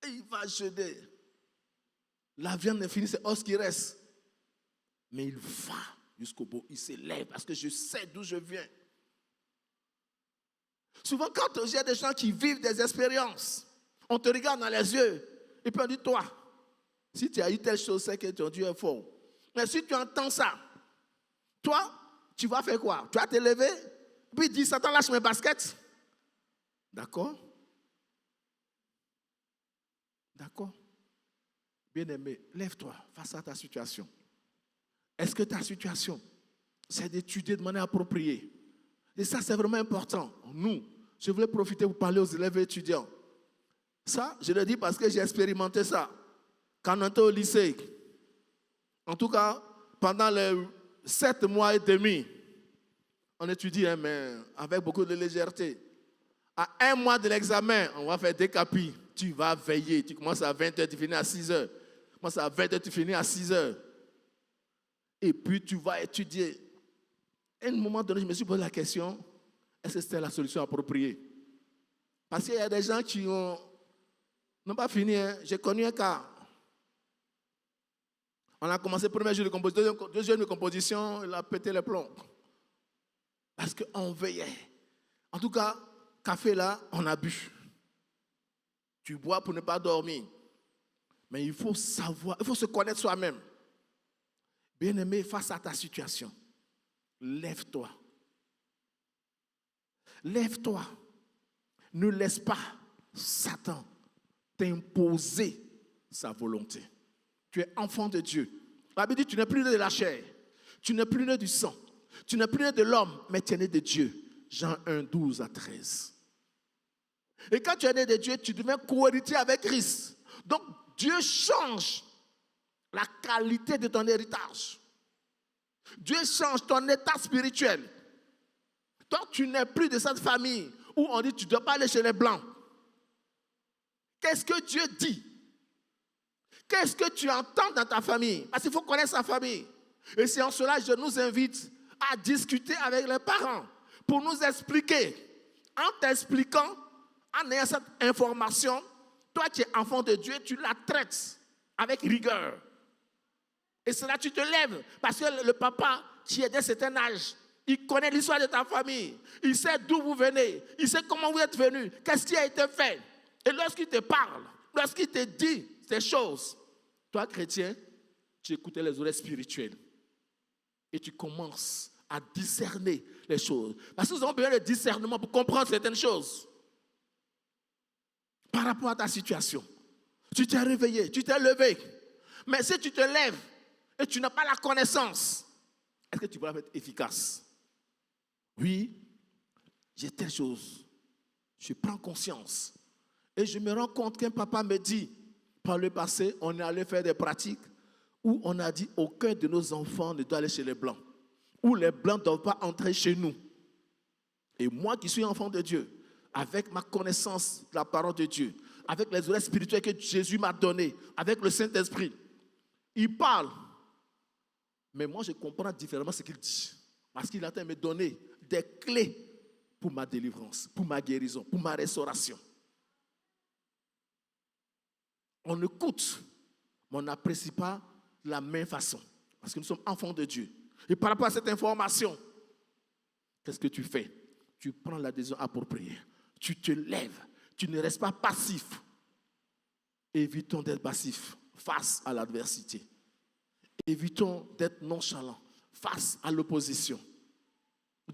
Et il va jeûner. La viande est finie, c'est os qui reste. Mais il va jusqu'au bout. Il se lève parce que je sais d'où je viens. Souvent, quand il y a des gens qui vivent des expériences, on te regarde dans les yeux et puis on dit, toi, si tu as eu telle chose, c'est que ton Dieu est fort. Mais si tu entends ça, toi, tu vas faire quoi? Tu vas te lever, puis dire, Satan, lâche mes baskets. D'accord? D'accord? Bien-aimé, lève-toi face à ta situation. Est-ce que ta situation, c'est d'étudier de manière appropriée? Et ça, c'est vraiment important. Nous, je voulais profiter pour parler aux élèves et étudiants. Ça, je le dis parce que j'ai expérimenté ça. Quand on était au lycée, en tout cas, pendant les 7 mois et demi, on étudie, hein, mais avec beaucoup de légèreté. À 1 mois de l'examen, on va faire des capis. Tu vas veiller. Tu commences à 20h, tu finis à 6h. Tu commences à 20h, tu finis à 6h. Et puis, tu vas étudier. À un moment donné, je me suis posé la question, est-ce que c'était la solution appropriée? Parce qu'il y a des gens qui n'ont pas fini. Hein. J'ai connu un cas. On a commencé le premier jour de composition, deuxième de composition, il a pété les plombs. Parce qu'on veillait. En tout cas, café là, on a bu. Tu bois pour ne pas dormir. Mais il faut savoir, il faut se connaître soi-même. Bien-aimé, face à ta situation, lève-toi. Lève-toi. Ne laisse pas Satan t'imposer sa volonté. Tu es enfant de Dieu. La Bible dit, tu n'es plus né de la chair. Tu n'es plus né du sang. Tu n'es plus né de l'homme, mais tu es né de Dieu. Jean 1, 12 à 13. Et quand tu es né de Dieu, tu deviens co-héritier avec Christ. Donc, Dieu change la qualité de ton héritage. Dieu change ton état spirituel. Toi, tu n'es plus de cette famille où on dit tu ne dois pas aller chez les Blancs. Qu'est-ce que Dieu dit? Qu'est-ce que tu entends dans ta famille? Parce qu'il faut connaître sa famille. Et c'est en cela que je nous invite à discuter avec les parents pour nous expliquer. En t'expliquant, en ayant cette information, toi qui es enfant de Dieu, tu la traites avec rigueur. Et c'est là que tu te lèves. Parce que le papa qui est d'un certain âge, il connaît l'histoire de ta famille. Il sait d'où vous venez. Il sait comment vous êtes venus. Qu'est-ce qui a été fait. Et lorsqu'il te parle, lorsqu'il te dit ces choses, toi, chrétien, tu écoutes les oreilles spirituelles. Et tu commences à discerner les choses. Parce que nous avons besoin de discernement pour comprendre certaines choses. Par rapport à ta situation. Tu t'es réveillé, tu t'es levé. Mais si tu te lèves et tu n'as pas la connaissance, est-ce que tu vas être efficace? Oui, j'ai telle chose. Je prends conscience. Et je me rends compte qu'un papa me dit, par le passé, on est allé faire des pratiques où on a dit aucun de nos enfants ne doit aller chez les Blancs. Où les Blancs ne doivent pas entrer chez nous. Et moi qui suis enfant de Dieu, avec ma connaissance de la parole de Dieu, avec les oreilles spirituelles que Jésus m'a données, avec le Saint-Esprit, il parle. Mais moi, je comprends différemment ce qu'il dit. Parce qu'il a de me donner des clés pour ma délivrance, pour ma guérison, pour ma restauration. On écoute, mais on n'apprécie pas de la même façon. Parce que nous sommes enfants de Dieu. Et par rapport à cette information, qu'est-ce que tu fais? Tu prends la décision appropriée. Tu te lèves. Tu ne restes pas passif. Évitons d'être passif face à l'adversité. Évitons d'être nonchalants face à l'opposition.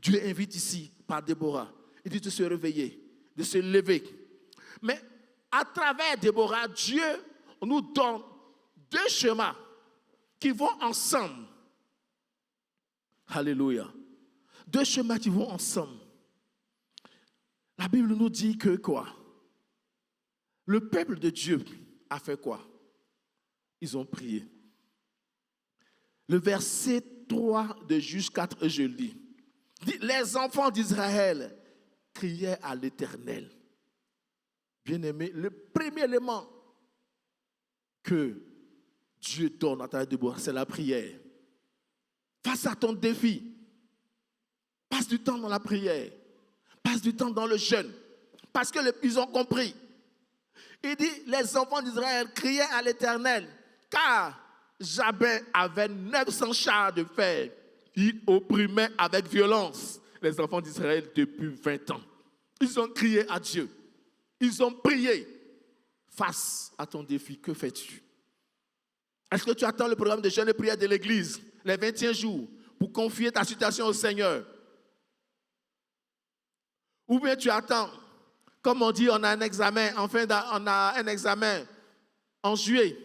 Dieu invite ici par Déborah. Il dit de se réveiller, de se lever. Mais à travers Déborah, Dieu nous donne deux chemins qui vont ensemble. Alléluia. Deux chemins qui vont ensemble. La Bible nous dit que quoi? Le peuple de Dieu a fait quoi? Ils ont prié. Le verset 3 de Juge 4, je lis. Dit, les enfants d'Israël criaient à l'Éternel. Bien-aimé, le premier élément que Dieu donne à ta Déborah, c'est la prière. Face à ton défi, passe du temps dans la prière, passe du temps dans le jeûne, parce qu'ils ont compris. Il dit, les enfants d'Israël criaient à l'Éternel, car Jabin avait 900 chars de fer. Il opprimait avec violence les enfants d'Israël depuis 20 ans. Ils ont crié à Dieu. Ils ont prié. Face à ton défi, que fais-tu? Est-ce que tu attends le programme de jeûne et prière de l'église, les 21 jours, pour confier ta situation au Seigneur? Ou bien tu attends, comme on dit, on a un examen, on a un examen en juillet.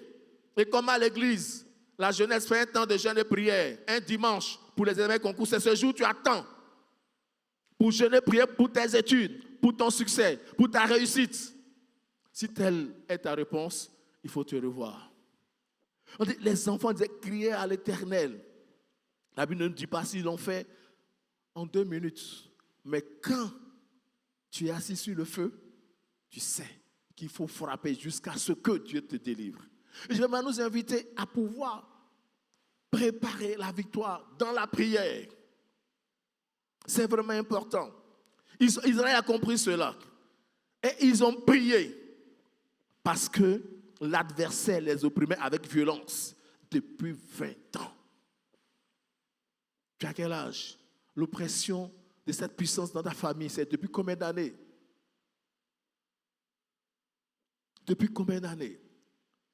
Et comme à l'église, la jeunesse fait un temps de jeûne et prière, un dimanche pour les examens concours, c'est ce jour que tu attends pour jeûner et prier pour tes études, pour ton succès, pour ta réussite. Si telle est ta réponse, il faut te revoir. On dit, les enfants disaient crier à l'Éternel. La Bible ne nous dit pas s'ils l'ont fait en 2 minutes. Mais quand tu es assis sur le feu, tu sais qu'il faut frapper jusqu'à ce que Dieu te délivre. Et je vais nous inviter à pouvoir préparer la victoire dans la prière. C'est vraiment important. Israël a compris cela. Et ils ont prié parce que l'adversaire les opprimait avec violence depuis 20 ans. Tu as quel âge? L'oppression de cette puissance dans ta famille, c'est depuis combien d'années? Depuis combien d'années?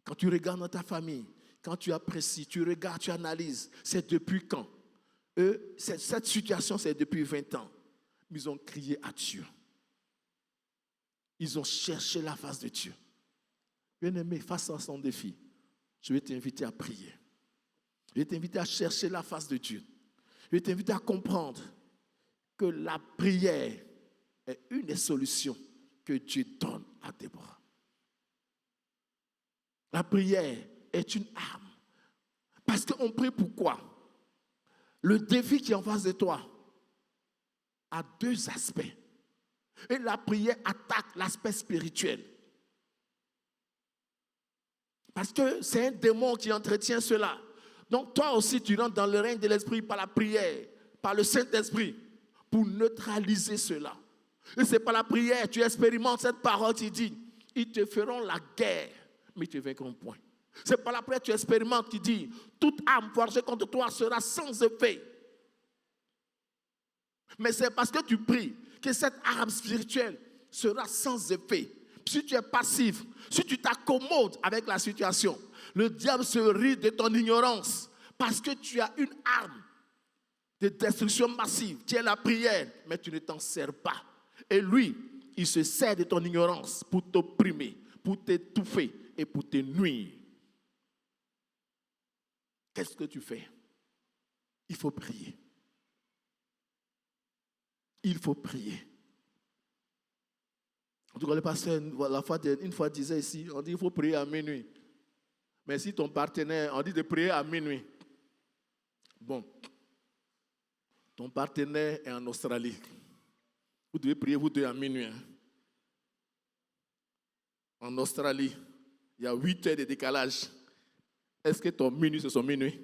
Quand tu regardes dans ta famille, quand tu apprécies, tu regardes, tu analyses, c'est depuis quand? Cette situation, c'est depuis 20 ans. Ils ont crié à Dieu. Ils ont cherché la face de Dieu. Bien-aimé, face à son défi, je vais t'inviter à prier. Je vais t'inviter à chercher la face de Dieu. Je vais t'inviter à comprendre que la prière est une des solutions que Dieu donne à Déborah. La prière est une arme Parce qu'on prie pourquoi? Le défi qui est en face de toi a deux aspects. Et la prière attaque l'aspect spirituel. Parce que c'est un démon qui entretient cela. Donc toi aussi, tu rentres dans le règne de l'esprit par la prière, par le Saint-Esprit, pour neutraliser cela. Et c'est par la prière, tu expérimentes cette parole qui dit, ils te feront la guerre, mais ils te vaincront point. C'est par la prière, tu expérimentes qui dit, toute arme forgée contre toi sera sans effet. Mais c'est parce que tu pries que cette arme spirituelle sera sans effet. Si tu es passif, si tu t'accommodes avec la situation, le diable se rit de ton ignorance parce que tu as une arme de destruction massive qui est la prière, mais tu ne t'en sers pas. Et lui, il se sert de ton ignorance pour t'opprimer, pour t'étouffer et pour te nuire. Qu'est-ce que tu fais? Il faut prier. Il faut prier. En tout cas, le pasteur, une fois disait ici, on dit qu'il faut prier à minuit. Mais si ton partenaire, on dit de prier à minuit. Bon, ton partenaire est en Australie. Vous devez prier, vous deux, à minuit. Hein. En Australie, il y a 8 heures de décalage. Est-ce que ton minuit, c'est son minuit?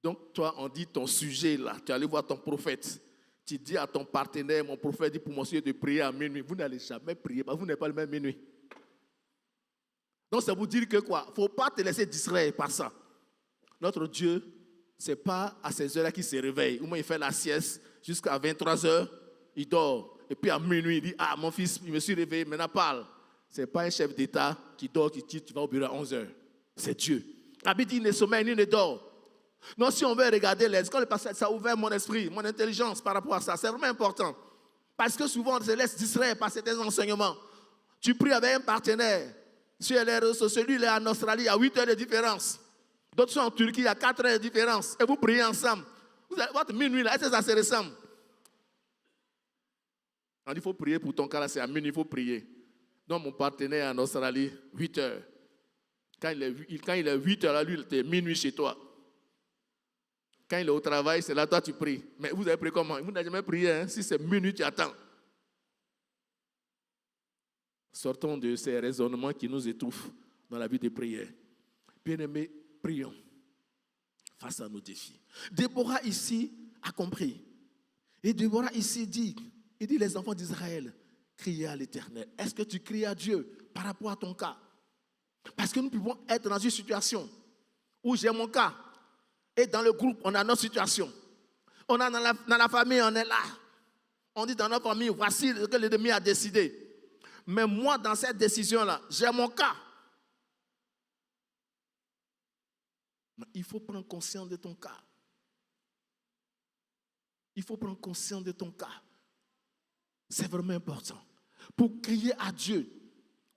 Donc, toi, on dit ton sujet là, tu es allé voir ton prophète. Tu dis à ton partenaire, mon prophète dit pour mon sujet de prier à minuit. Vous n'allez jamais prier, parce que vous n'avez pas le même minuit. Donc, ça vous dire que quoi? Il ne faut pas te laisser distraire par ça. Notre Dieu, ce n'est pas à ces heures-là qu'il se réveille. Au moins, il fait la sieste jusqu'à 23h, il dort. Et puis à minuit, il dit, ah, mon fils, je me suis réveillé, maintenant parle. Ce n'est pas un chef d'État qui dort, qui dit, tu vas au bureau à 11h. C'est Dieu. La Bible dit, il ne sommeille ni ne dort. Non, si on veut regarder les quand le passage, ça a ouvert mon esprit, mon intelligence par rapport à ça. C'est vraiment important. Parce que souvent, on se laisse distraire par certains enseignements. Tu pries avec un partenaire. Sur les réseaux sociaux, lui, il est en Australie, il y a 8 heures de différence. D'autres sont en Turquie, il y a 4 heures de différence. Et vous priez ensemble. Votre minuit, là, est-ce que ça se ressemble? On dit, il faut prier pour ton cas, là, c'est à minuit, il faut prier. Donc, mon partenaire en Australie, 8 heures. Quand il est 8 heures, là, lui, il est minuit chez toi. Quand il est au travail, c'est là, toi, tu pries. Mais vous avez prié comment? Vous n'avez jamais prié, hein? Si c'est minuit, tu attends. Sortons de ces raisonnements qui nous étouffent dans la vie de prière. Bien-aimés, prions face à nos défis. Déborah ici a compris. Et Déborah ici dit, il dit les enfants d'Israël, criez à l'Éternel. Est-ce que tu cries à Dieu par rapport à ton cas? Parce que nous pouvons être dans une situation où j'ai mon cas. Et dans le groupe, on a notre situation. On a dans la famille, on est là. On dit dans notre famille, voici ce que l'ennemi a décidé. Mais moi, dans cette décision-là, j'ai mon cas. Mais il faut prendre conscience de ton cas. Il faut prendre conscience de ton cas. C'est vraiment important. Pour crier à Dieu,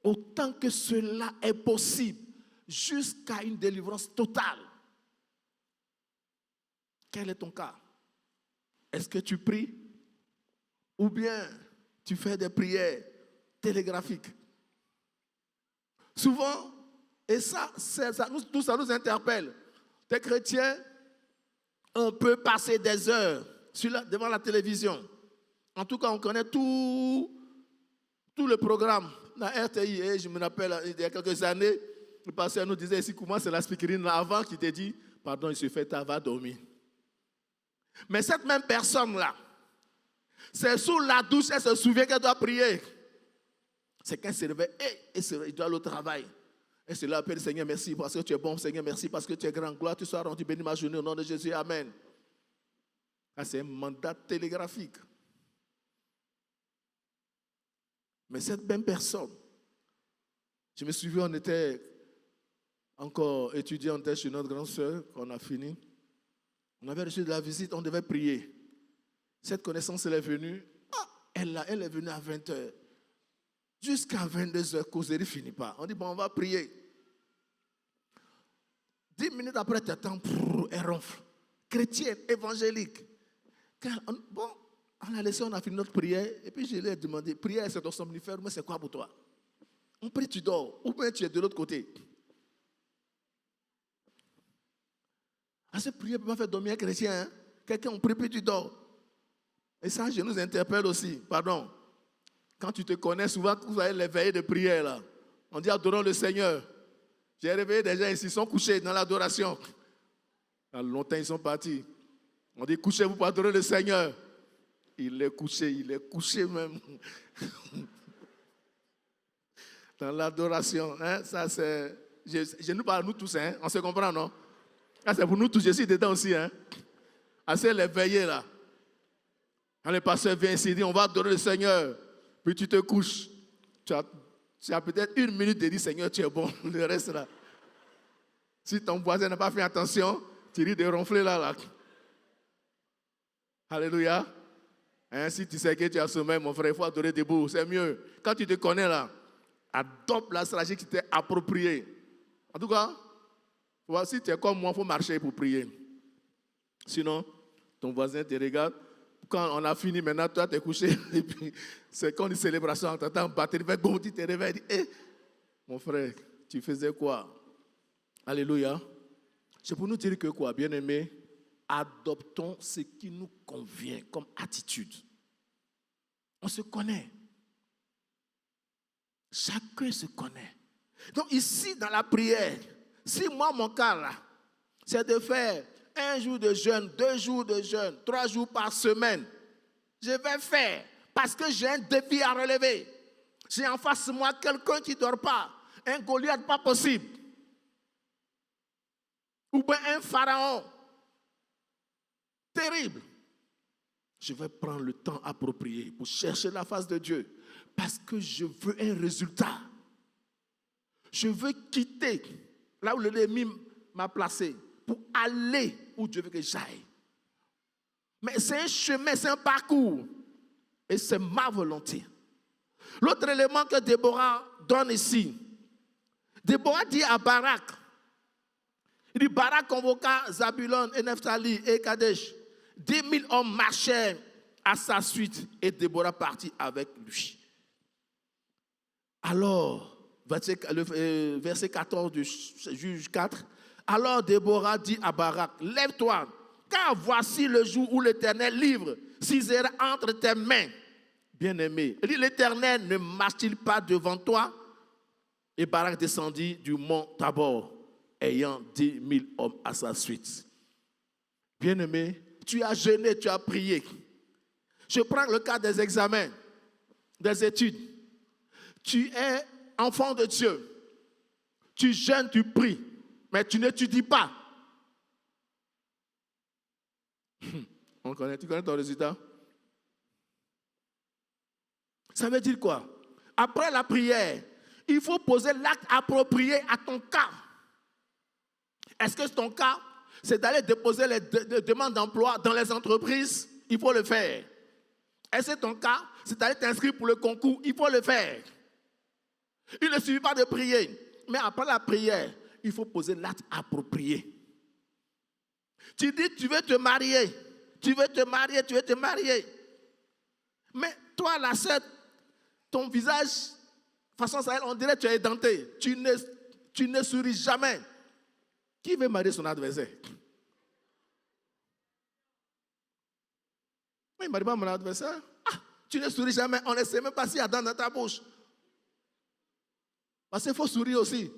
autant que cela est possible, jusqu'à une délivrance totale. Quel est ton cas? Est-ce que tu pries? Ou bien tu fais des prières télégraphiques? Souvent, et ça tout ça nous interpelle. Des chrétiens, on peut passer des heures devant la télévision. En tout cas, on connaît tout le programme. La RTI, je me rappelle, il y a quelques années, le pasteur nous disait ici comment c'est la speakerine avant qui te dit, pardon, il se fait tard, va dormir. Mais cette même personne-là, c'est sous la douche, elle se souvient qu'elle doit prier. C'est qu'elle se réveille et il doit aller au travail. Et c'est là, appelle Seigneur, merci parce que tu es bon, Seigneur, merci parce que tu es grand. Gloire, tu sois rendu béni ma journée au nom de Jésus, amen. Ça, c'est un mandat télégraphique. Mais cette même personne, je me souviens, on était encore étudiants, on était chez notre grande sœur, qu'on a fini. On avait reçu de la visite, on devait prier. Cette connaissance, elle est venue. Elle est venue à 20h. Jusqu'à 22h, causerie ne finit pas. On dit, bon, on va prier. 10 minutes après, tu attends, elle ronfle. Chrétienne, évangélique. Bon, on a laissé, on a fini notre prière. Et puis je lui ai demandé, prière, c'est ton somnifère, mais c'est quoi pour toi? On prie, tu dors. Ou bien tu es de l'autre côté. Parce que prier ne peut pas faire dormir un chrétien. Hein? Quelqu'un on prie puis tu dors. Et ça, je nous interpelle aussi. Pardon. Quand tu te connais, souvent, vous avez les veillées de prière là. On dit adorons le Seigneur. J'ai réveillé des gens ici, ils sont couchés dans l'adoration. Il y a longtemps, ils sont partis. On dit couchez-vous pour adorer le Seigneur. Il est couché même. Dans l'adoration. Hein? Ça, c'est. Je nous parle, nous tous, hein? On se comprend, non? Ça, c'est pour nous tous, je suis dedans aussi. Hein? Assez les veillées là. Quand le pasteur vient ici, il dit on va adorer le Seigneur. Puis tu te couches. Tu as peut-être 1 minute de dire Seigneur, tu es bon. Le reste là. Si ton voisin n'a pas fait attention, tu risques de ronfler là. Alléluia. Hein, si tu sais que tu as sommeil, mon frère, il faut adorer debout. C'est mieux. Quand tu te connais là, adopte la stratégie qui t'est appropriée. En tout cas, si tu es comme moi, il faut marcher pour prier. Sinon, ton voisin te regarde. Quand on a fini, maintenant, toi, tu es couché. Et puis, c'est comme une célébration. On t'entend battre. Tu te réveilles. Tu dis, hey, mon frère, tu faisais quoi? Alléluia. C'est pour nous dire que quoi, bien-aimés, adoptons ce qui nous convient comme attitude. On se connaît. Chacun se connaît. Donc ici, dans la prière, si moi, mon cas là, c'est de faire 1 jour de jeûne, 2 jours de jeûne, 3 jours par semaine, je vais faire parce que j'ai un défi à relever. J'ai en face de moi quelqu'un qui ne dort pas, un Goliath pas possible, ou bien un pharaon terrible. Je vais prendre le temps approprié pour chercher la face de Dieu parce que je veux un résultat. Je veux quitter là où l'ennemi m'a placé pour aller où Dieu veut que j'aille. Mais c'est un chemin, c'est un parcours. Et c'est ma volonté. L'autre élément que Déborah donne ici, Déborah dit à Barak, il dit Barak convoqua Zabulon et Nephtali et Kadesh. 10 000 hommes marchèrent à sa suite et Déborah partit avec lui. Alors, verset 14 du Juge 4, alors Déborah dit à Barak, lève-toi, car voici le jour où l'Éternel livre Sisera entre tes mains. Bien-aimé, il dit, l'Éternel ne marche-t-il pas devant toi? Et Barak descendit du mont Tabor, ayant 10 000 hommes à sa suite. Bien-aimé, tu as jeûné, tu as prié. Je prends le cas des examens, des études. Tu es enfant de Dieu. Tu jeûnes, tu pries, mais tu n'étudies pas. Tu connais ton résultat? Ça veut dire quoi? Après la prière, il faut poser l'acte approprié à ton cas. Est-ce que ton cas, c'est d'aller déposer les demandes d'emploi dans les entreprises? Il faut le faire. Est-ce que ton cas, c'est d'aller t'inscrire pour le concours? Il faut le faire. Il ne suffit pas de prier. Mais après la prière, il faut poser l'acte approprié. Tu dis, tu veux te marier. Tu veux te marier, tu veux te marier. Mais toi, la sœur, ton visage, façon ça, on dirait que tu es édenté. Tu ne souris jamais. Qui veut marier son adversaire? Mais il ne marie pas mon adversaire. Ah, tu ne souris jamais. On ne sait même pas s'il y a dents dans ta bouche. Parce qu'il faut sourire aussi.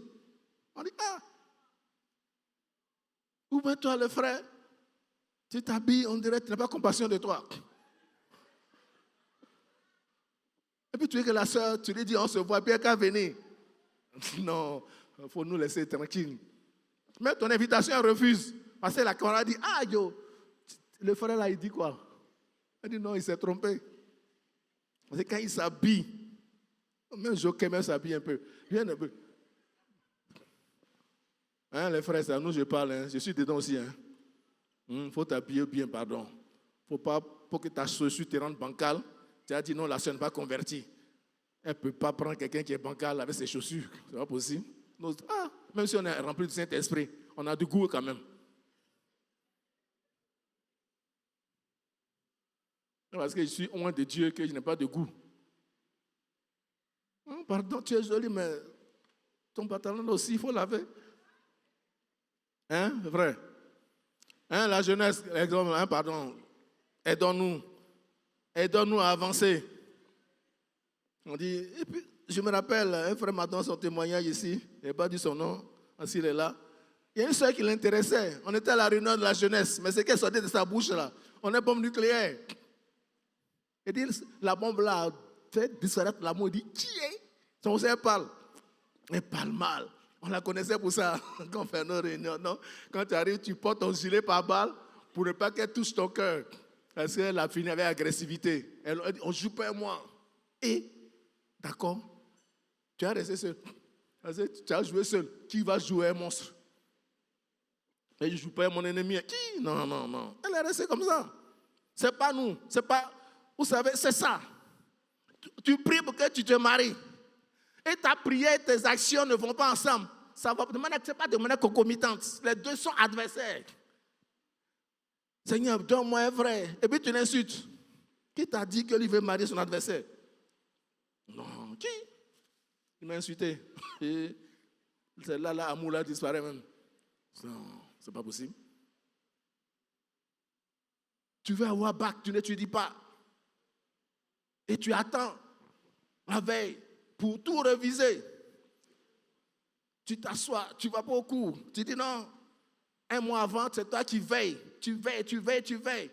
On dit, ah. Ou bien toi, le frère, tu t'habilles, on dirait que tu n'as pas compassion de toi. Et puis tu dis que la soeur, tu lui dis, on se voit bien qu'à venir. Non, il faut nous laisser tranquilles. Mais ton invitation, elle refuse. Parce que la camarade dit, ah yo, le frère là, il dit quoi? Il dit non, il s'est trompé. Parce que quand il s'habille, même Joker même s'habille un peu. Bien un peu. Hein, les frères, c'est à nous je parle, hein. Je suis dedans aussi. Il faut t'habiller bien, pardon. Faut pas, pour que ta chaussure te rende bancale. Tu as dit non, la soeur n'est pas convertie. Elle ne peut pas prendre quelqu'un qui est bancal avec ses chaussures. C'est pas possible. Même si on est rempli du Saint-Esprit, on a du goût quand même. Parce que je suis loin de Dieu que je n'ai pas de goût. Pardon, tu es joli, mais ton pantalon aussi, il faut laver. Hein, vrai? Hein, la jeunesse, exemple, hein, pardon, aidons-nous. Aidons-nous à avancer. On dit, et puis, je me rappelle, un frère m'a donné son témoignage ici, il n'a pas dit son nom, s'il est là. Il y a une soeur qui l'intéressait. On était à la réunion de la jeunesse, mais ce qu'elle sortait de sa bouche là, on est bombe nucléaire. Il dit, la bombe là a fait disparaître l'amour. Il dit, qui est? Son frère parle. Elle parle mal. On la connaissait pour ça, quand on fait nos réunions, non? Quand tu arrives, tu portes ton gilet par balle pour ne pas qu'elle touche ton cœur. Parce qu'elle a fini avec agressivité. Elle dit, on joue pas moi. Et, d'accord, tu as resté seul. Tu as joué seul. Qui va jouer un monstre? Et je ne joue pas mon ennemi. Qui? Non, non, non. Elle est restée comme ça. C'est pas nous. C'est pas. Vous savez, c'est ça. Tu pries pour que tu te maries. Et ta prière et tes actions ne vont pas ensemble. Ça va c'est pas de manière concomitante. Les deux sont adversaires. Seigneur, donne-moi un frère. Et puis tu l'insultes. Qui t'a dit qu'il veut marier son adversaire? Non, qui? Il m'a insulté. Et celle-là, l'amour là disparaît même. Non, c'est pas possible. Tu veux avoir bac, tu n'étudies pas. Et tu attends la veille pour tout réviser. Tu t'assois, tu ne vas pas au cours. Tu dis non, un mois avant, c'est toi qui veilles. Tu veilles.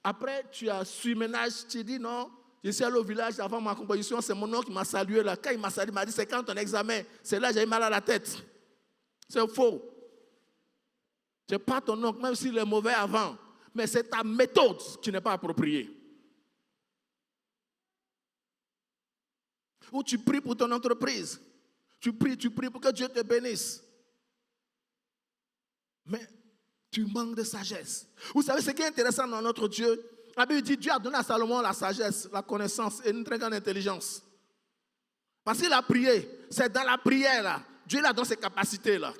Après, tu as surménage, tu dis non, je suis allé au village avant ma composition, c'est mon oncle qui m'a salué là. Quand il m'a salué, il m'a dit c'est quand ton examen? C'est là que j'ai mal à la tête. C'est faux. C'est pas ton oncle, même s'il est mauvais avant. Mais c'est ta méthode qui n'est pas appropriée. Ou tu pries pour ton entreprise. Tu pries pour que Dieu te bénisse. Mais tu manques de sagesse. Vous savez ce qui est intéressant dans notre Dieu? La Bible dit Dieu a donné à Salomon la sagesse, la connaissance et une très grande intelligence. Parce qu'il a prié. C'est dans la prière là. Dieu lui a donné ces capacités là.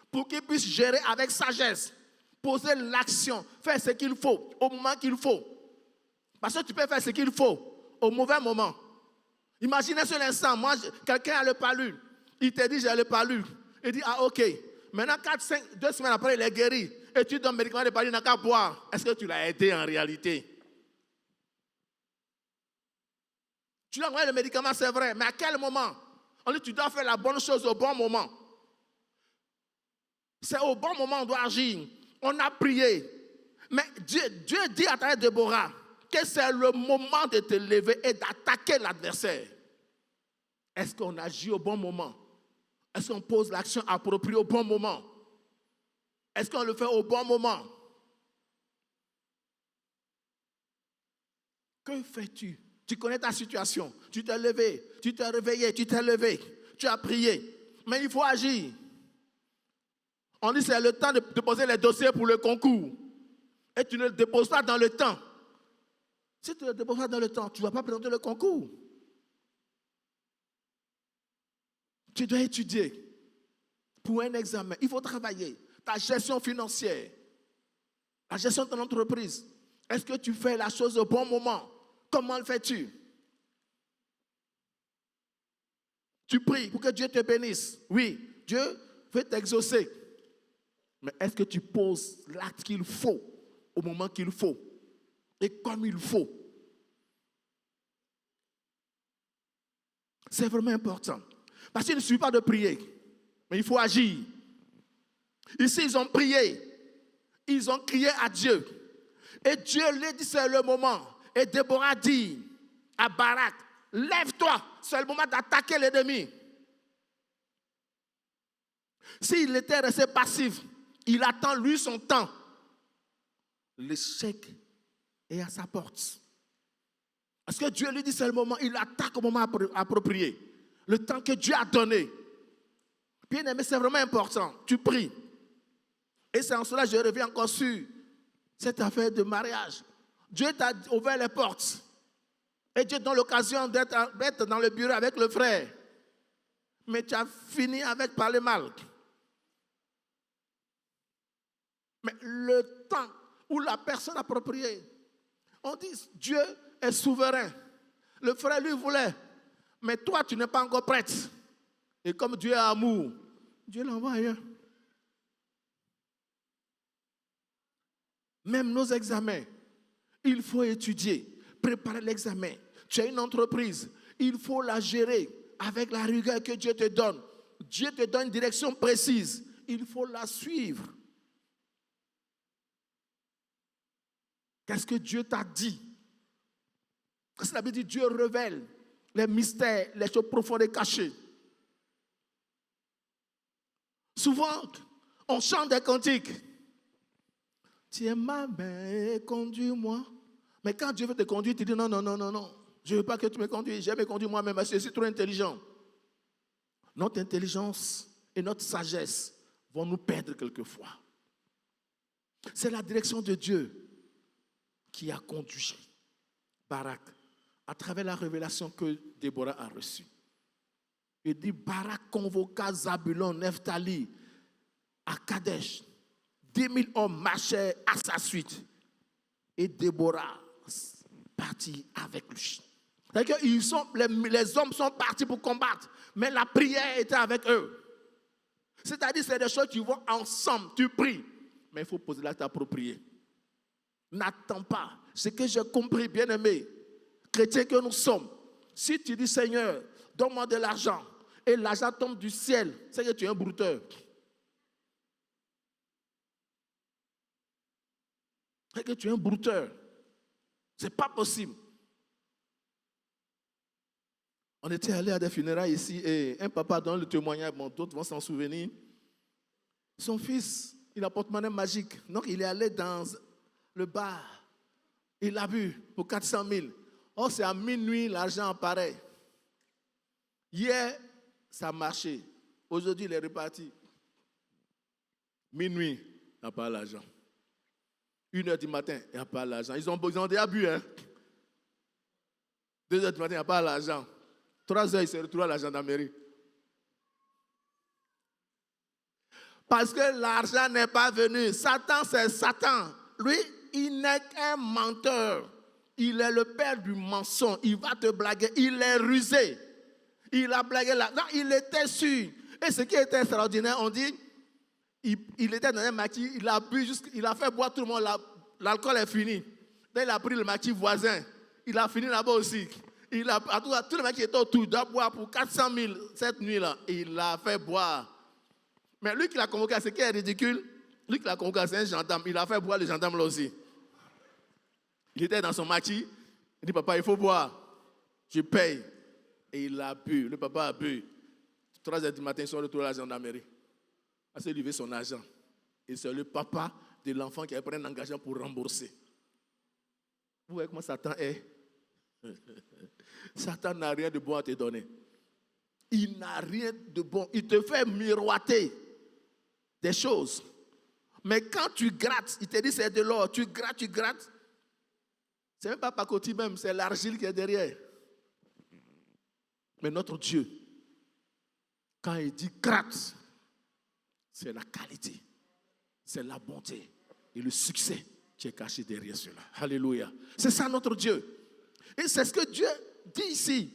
Pour qu'il puisse gérer avec sagesse. Poser l'action. Faire ce qu'il faut au moment qu'il faut. Parce que tu peux faire ce qu'il faut au mauvais moment. Imaginez sur l'instant, moi, quelqu'un a le palu. Il te dit, j'ai le palu. Il dit, ah ok. Maintenant, 2 semaines après, il est guéri. Et tu donnes un médicament de palu, il n'a qu'à boire. Est-ce que tu l'as aidé en réalité? Tu lui as envoyé le médicament, c'est vrai. Mais à quel moment? On dit, tu dois faire la bonne chose au bon moment. C'est au bon moment qu'on doit agir. On a prié. Mais Dieu dit à travers Déborah que c'est le moment de te lever et d'attaquer l'adversaire. Est-ce qu'on agit au bon moment? Est-ce qu'on pose l'action appropriée au bon moment? Est-ce qu'on le fait au bon moment? Que fais-tu? Tu connais ta situation. Tu t'es levé, tu t'es réveillé, tu t'es levé, tu as prié. Mais il faut agir. On dit c'est le temps de déposer les dossiers pour le concours. Et tu ne le déposes pas dans le temps. Si tu ne le déposes pas dans le temps, tu ne vas pas présenter le concours. Tu dois étudier pour un examen. Il faut travailler. Ta gestion financière, la gestion de ton entreprise. Est-ce que tu fais la chose au bon moment? Comment le fais-tu? Tu pries pour que Dieu te bénisse. Oui, Dieu veut t'exaucer. Mais est-ce que tu poses l'acte qu'il faut au moment qu'il faut et comme il faut? C'est vraiment important. Parce qu'il ne suffit pas de prier, mais il faut agir. Ici, ils ont prié. Ils ont crié à Dieu. Et Dieu lui dit, c'est le moment. Et Déborah dit à Barak, lève-toi, c'est le moment d'attaquer l'ennemi. S'il était resté passif, il attend lui son temps. L'échec est à sa porte. Parce que Dieu lui dit c'est le moment, il attaque au moment approprié. Le temps que Dieu a donné. Bien aimé, c'est vraiment important. Tu pries. Et c'est en cela que je reviens encore sur cette affaire de mariage. Dieu t'a ouvert les portes. Et Dieu donne l'occasion d'être dans le bureau avec le frère. Mais tu as fini avec parler mal. Mais le temps où la personne appropriée, on dit Dieu est souverain. Le frère lui voulait, mais toi tu n'es pas encore prête. Et comme Dieu est amour, Dieu l'envoie ailleurs. Même nos examens, il faut étudier, préparer l'examen. Tu as une entreprise, il faut la gérer avec la rigueur que Dieu te donne. Dieu te donne une direction précise, il faut la suivre. Qu'est-ce que Dieu t'a dit? Parce que la Bible dit Dieu révèle les mystères, les choses profondes et cachées. Souvent, on chante des cantiques. Tiens ma main et conduis-moi. Mais quand Dieu veut te conduire, tu dis non, non, non, non, non. Je ne veux pas que tu me conduises. Je vais me conduire moi-même parce que je suis trop intelligent. Notre intelligence et notre sagesse vont nous perdre quelquefois. C'est la direction de Dieu qui a conduit Barak à travers la révélation que Déborah a reçue. Il dit Barak convoqua Zabulon, Nephtali à Kadesh. 10 000 hommes marchaient à sa suite. Et Déborah partit avec lui. C'est-à-dire que les hommes sont partis pour combattre, mais la prière était avec eux. C'est-à-dire que c'est des choses qui vont ensemble, tu pries, mais il faut poser l'acte approprié. N'attends pas. Ce que j'ai compris, bien-aimé, chrétiens que nous sommes, si tu dis Seigneur, donne-moi de l'argent, et l'argent tombe du ciel, c'est que tu es un brouteur. C'est que tu es un brouteur. Ce n'est pas possible. On était allé à des funérailles ici et un papa donne le témoignage, bon, d'autres vont s'en souvenir. Son fils, il a porte-monnaie magique. Donc il est allé dans le bar. Il a bu pour 400 000. Oh, c'est à minuit, l'argent apparaît. Hier, ça a marché. Aujourd'hui, il est reparti. Minuit, il n'a pas l'argent. 1h du matin, il n'y a pas l'argent. Ils ont déjà bu, hein. 2h du matin, il n'y a pas l'argent. 3h, il se retrouve à la gendarmerie. Parce que l'argent n'est pas venu. Satan, c'est Satan. Lui, il n'est qu'un menteur. Il est le père du mensonge. Il va te blaguer. Il est rusé. Il a blagué là. Non, il était sûr. Et ce qui était extraordinaire, on dit, il était dans un maquis, il a bu, il a fait boire tout le monde, l'alcool est fini. Là, il a pris le maquis voisin. Il a fini là-bas aussi. Tout le mec qui était autour doit boire pour 400 000 cette nuit-là. Il l'a fait boire. Mais lui qui l'a convoqué, ce qui est ridicule, lui qui l'a convoqué, c'est un gendarme. Il a fait boire le gendarme là aussi. Il était dans son maquis. Il dit, papa, il faut boire. Je paye. Et il a bu. Le papa a bu. 3h du matin, ils sont retournés à la gendarmerie. Il a levé son argent. Et c'est le papa de l'enfant qui a pris un engagement pour rembourser. Vous voyez comment Satan est? Satan n'a rien de bon à te donner. Il n'a rien de bon. Il te fait miroiter des choses. Mais quand tu grattes, il te dit c'est de l'or. Tu grattes, tu grattes. C'est même pas pacotille même, c'est l'argile qui est derrière. Mais notre Dieu, quand il dit gratte, c'est la qualité, c'est la bonté et le succès qui est caché derrière cela. Alléluia. C'est ça notre Dieu. Et c'est ce que Dieu dit ici.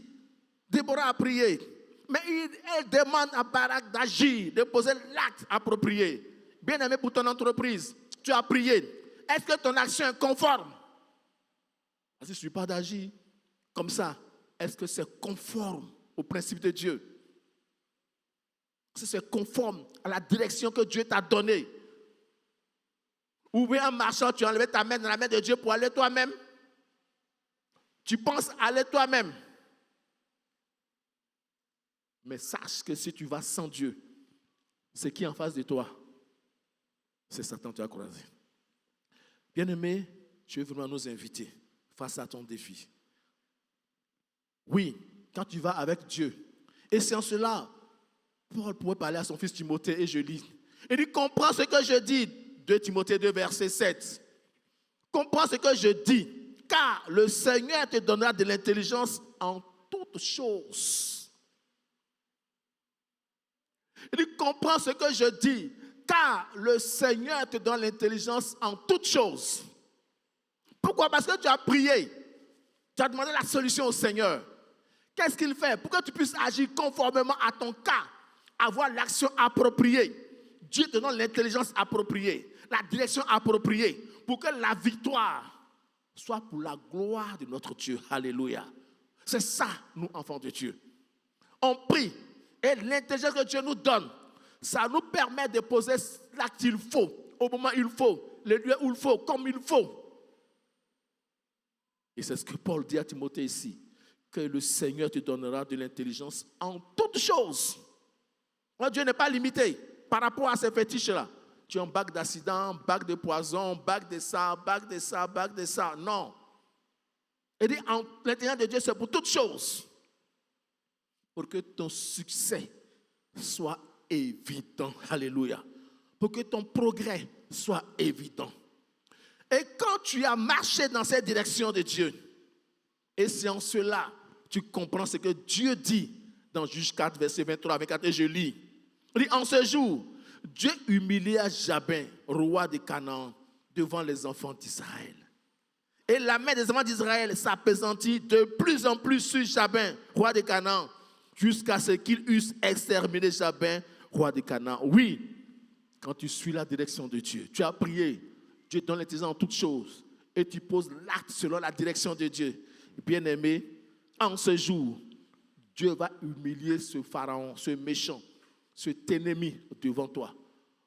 Déborah a prié. Mais elle demande à Barak d'agir, de poser l'acte approprié. Bien aimé pour ton entreprise, tu as prié. Est-ce que ton action est conforme? Parce que je ne suis pas d'agir comme ça. Est-ce que c'est conforme au principe de Dieu? Est-ce que c'est conforme à la direction que Dieu t'a donnée? Ou bien en marchant, tu as enlevé ta main dans la main de Dieu pour aller toi-même? Tu penses aller toi-même. Mais sache que si tu vas sans Dieu, ce qui est en face de toi, c'est Satan que tu as croisé. Bien-aimé, je veux vraiment nous inviter face à ton défi. Oui, quand tu vas avec Dieu, et c'est en cela, Paul pourrait parler à son fils Timothée, et je lis. Il dit, comprends ce que je dis, 2 Timothée 2, verset 7. Comprends ce que je dis, car le Seigneur te donnera de l'intelligence en toutes choses. Il dit, comprends ce que je dis, car le Seigneur te donne l'intelligence en toutes choses. Pourquoi? Parce que tu as prié, tu as demandé la solution au Seigneur. Qu'est-ce qu'il fait? Pour que tu puisses agir conformément à ton cas, avoir l'action appropriée. Dieu te donne l'intelligence appropriée, la direction appropriée pour que la victoire soit pour la gloire de notre Dieu. Alléluia. C'est ça, nous, enfants de Dieu. On prie et l'intelligence que Dieu nous donne, ça nous permet de poser l'acte qu'il faut, au moment où il faut, le lieu où il faut, comme il faut. Et c'est ce que Paul dit à Timothée ici, que le Seigneur te donnera de l'intelligence en toutes choses. Dieu n'est pas limité par rapport à ces fétiches-là. Tu as un bac d'accident, bac de poison, bac de ça, bac de ça, bac de ça. Non. Il dit, l'intelligence de Dieu, c'est pour toutes choses. Pour que ton succès soit évident. Alléluia. Pour que ton progrès soit évident. Et quand tu as marché dans cette direction de Dieu, et c'est en cela tu comprends ce que Dieu dit dans Juge 4, verset 23 à 24, et je lis. Il dit, en ce jour, Dieu humilia Jabin, roi de Canaan, devant les enfants d'Israël. Et la main des enfants d'Israël s'appesantit de plus en plus sur Jabin, roi de Canaan, jusqu'à ce qu'ils eussent exterminé Jabin, roi de Canaan. Oui, quand tu suis la direction de Dieu, tu as prié, Dieu donne l'intelligence en toutes choses, et tu poses l'acte selon la direction de Dieu. Bien-aimé, en ce jour, Dieu va humilier ce pharaon, ce méchant, cet ennemi devant toi.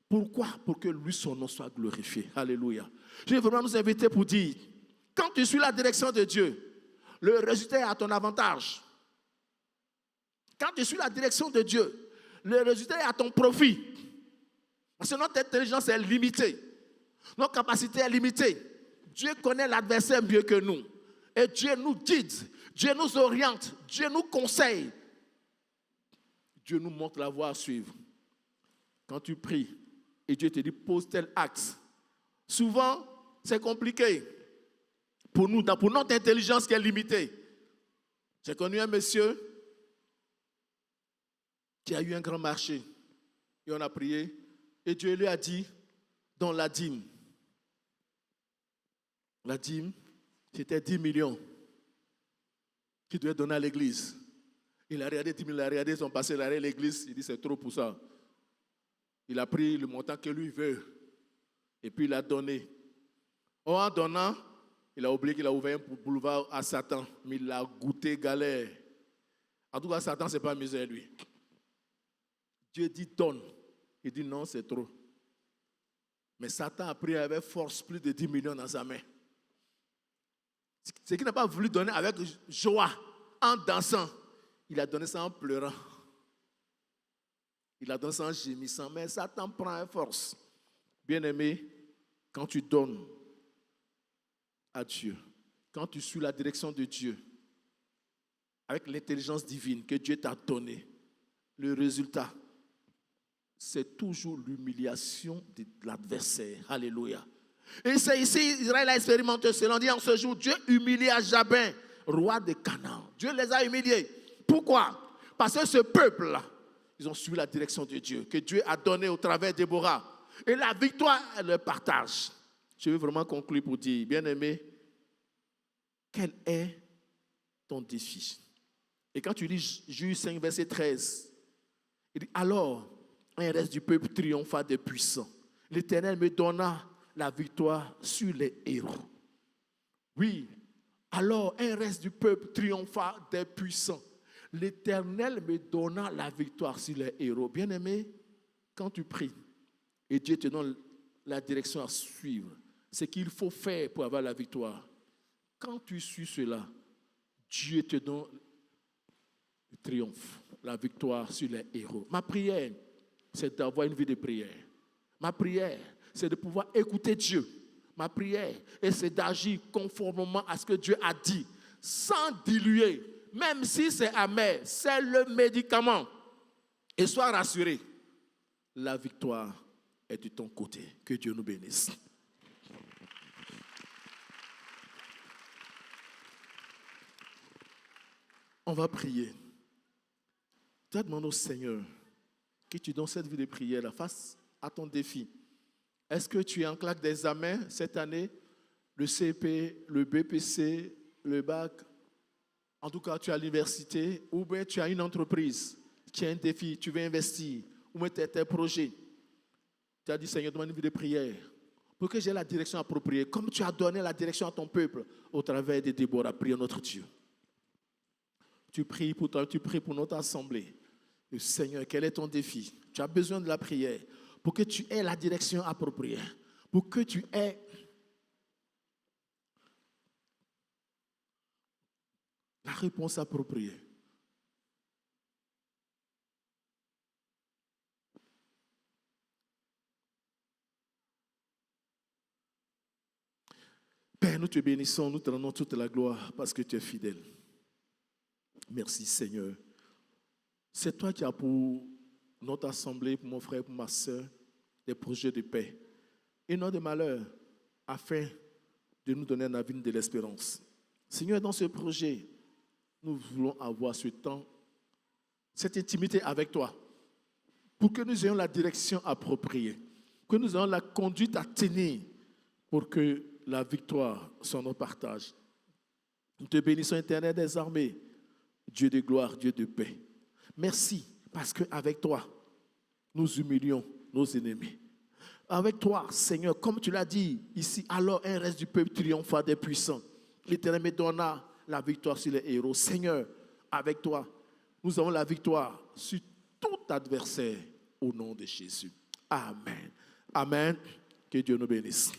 Pourquoi? Pour que lui, son nom soit glorifié. Alléluia. Je vais vraiment nous inviter pour dire, quand tu suis la direction de Dieu, le résultat est à ton avantage. Quand tu suis la direction de Dieu, le résultat est à ton profit. Parce que notre intelligence est limitée. Notre capacité est limitée. Dieu connaît l'adversaire mieux que nous. Et Dieu nous guide, Dieu nous oriente, Dieu nous conseille. Dieu nous montre la voie à suivre. Quand tu pries et Dieu te dit pose tel acte, souvent c'est compliqué pour nous, pour notre intelligence qui est limitée. J'ai connu un monsieur qui a eu un grand marché et on a prié et Dieu lui a dit dans la dîme, c'était 10 millions qu'il devait donner à l'église. Il a regardé 10 000, il a regardé son passé, il a regardé l'église, il dit c'est trop pour ça. Il a pris le montant que lui veut et puis il a donné. En donnant, il a oublié qu'il a ouvert un boulevard à Satan, mais il a goûté galère. En tout cas, Satan ne s'est pas amusé à lui. Dieu dit donne. Il dit non, c'est trop. Mais Satan a pris avec force plus de 10 millions dans sa main. Ce qu'il n'a pas voulu donner avec joie, en dansant, il a donné ça en pleurant. Il a donné ça en gémissant, mais Satan prend avec force. Bien-aimé, quand tu donnes à Dieu, quand tu suis la direction de Dieu, avec l'intelligence divine que Dieu t'a donnée, le résultat, c'est toujours l'humiliation de l'adversaire. Alléluia. Et c'est ici, Israël a expérimenté cela. On dit en ce jour, Dieu humilia Jabin, roi de Canaan. Dieu les a humiliés. Pourquoi? Parce que ce peuple-là, ils ont suivi la direction de Dieu, que Dieu a donnée au travers de Déborah. Et la victoire, elle le partage. Je veux vraiment conclure pour dire, bien-aimé, quel est ton défi? Et quand tu lis Juge 5, verset 13, il dit, alors, un reste du peuple triompha des puissants. L'Éternel me donna la victoire sur les héros. Oui, alors un reste du peuple triompha des puissants. L'Éternel me donna la victoire sur les héros. Bien-aimé, quand tu pries et Dieu te donne la direction à suivre, ce qu'il faut faire pour avoir la victoire. Quand tu suis cela, Dieu te donne le triomphe, la victoire sur les héros. Ma prière, c'est d'avoir une vie de prière. Ma prière, c'est de pouvoir écouter Dieu. Ma prière, et c'est d'agir conformément à ce que Dieu a dit, sans diluer, même si c'est amer, c'est le médicament. Et sois rassuré, la victoire est de ton côté. Que Dieu nous bénisse. On va prier. Tu vas demander au Seigneur que tu donnes cette vie de prière face à ton défi. Est-ce que tu es en claque d'examen cette année? Le CP, le BPC, le bac? En tout cas, tu es à l'université ou bien tu as une entreprise, tu as un défi, tu veux investir, ou bien tu as tes projets. Tu as dit, Seigneur, donne-moi une vie de prière pour que j'ai la direction appropriée, comme tu as donné la direction à ton peuple au travers de Déborah. Prie notre Dieu. Tu pries pour toi, tu pries pour notre assemblée. Et Seigneur, quel est ton défi? Tu as besoin de la prière pour que tu aies la direction appropriée, pour que tu aies la réponse appropriée. Père, nous te bénissons, nous te rendons toute la gloire parce que tu es fidèle. Merci Seigneur. C'est toi qui as pour notre assemblée, pour mon frère, pour ma soeur, des projets de paix et non de malheur, afin de nous donner un avenir de l'espérance. Seigneur, dans ce projet, nous voulons avoir ce temps, cette intimité avec toi, pour que nous ayons la direction appropriée, que nous ayons la conduite à tenir pour que la victoire soit notre partage. Nous te bénissons, Éternel des armées, Dieu de gloire, Dieu de paix. Merci, parce qu'avec toi, nous humilions nos ennemis. Avec toi, Seigneur, comme tu l'as dit ici, alors un reste du peuple triompha des puissants. L'Éternel me donna la victoire sur les héros. Seigneur, avec toi, nous avons la victoire sur tout adversaire au nom de Jésus. Amen. Amen. Que Dieu nous bénisse.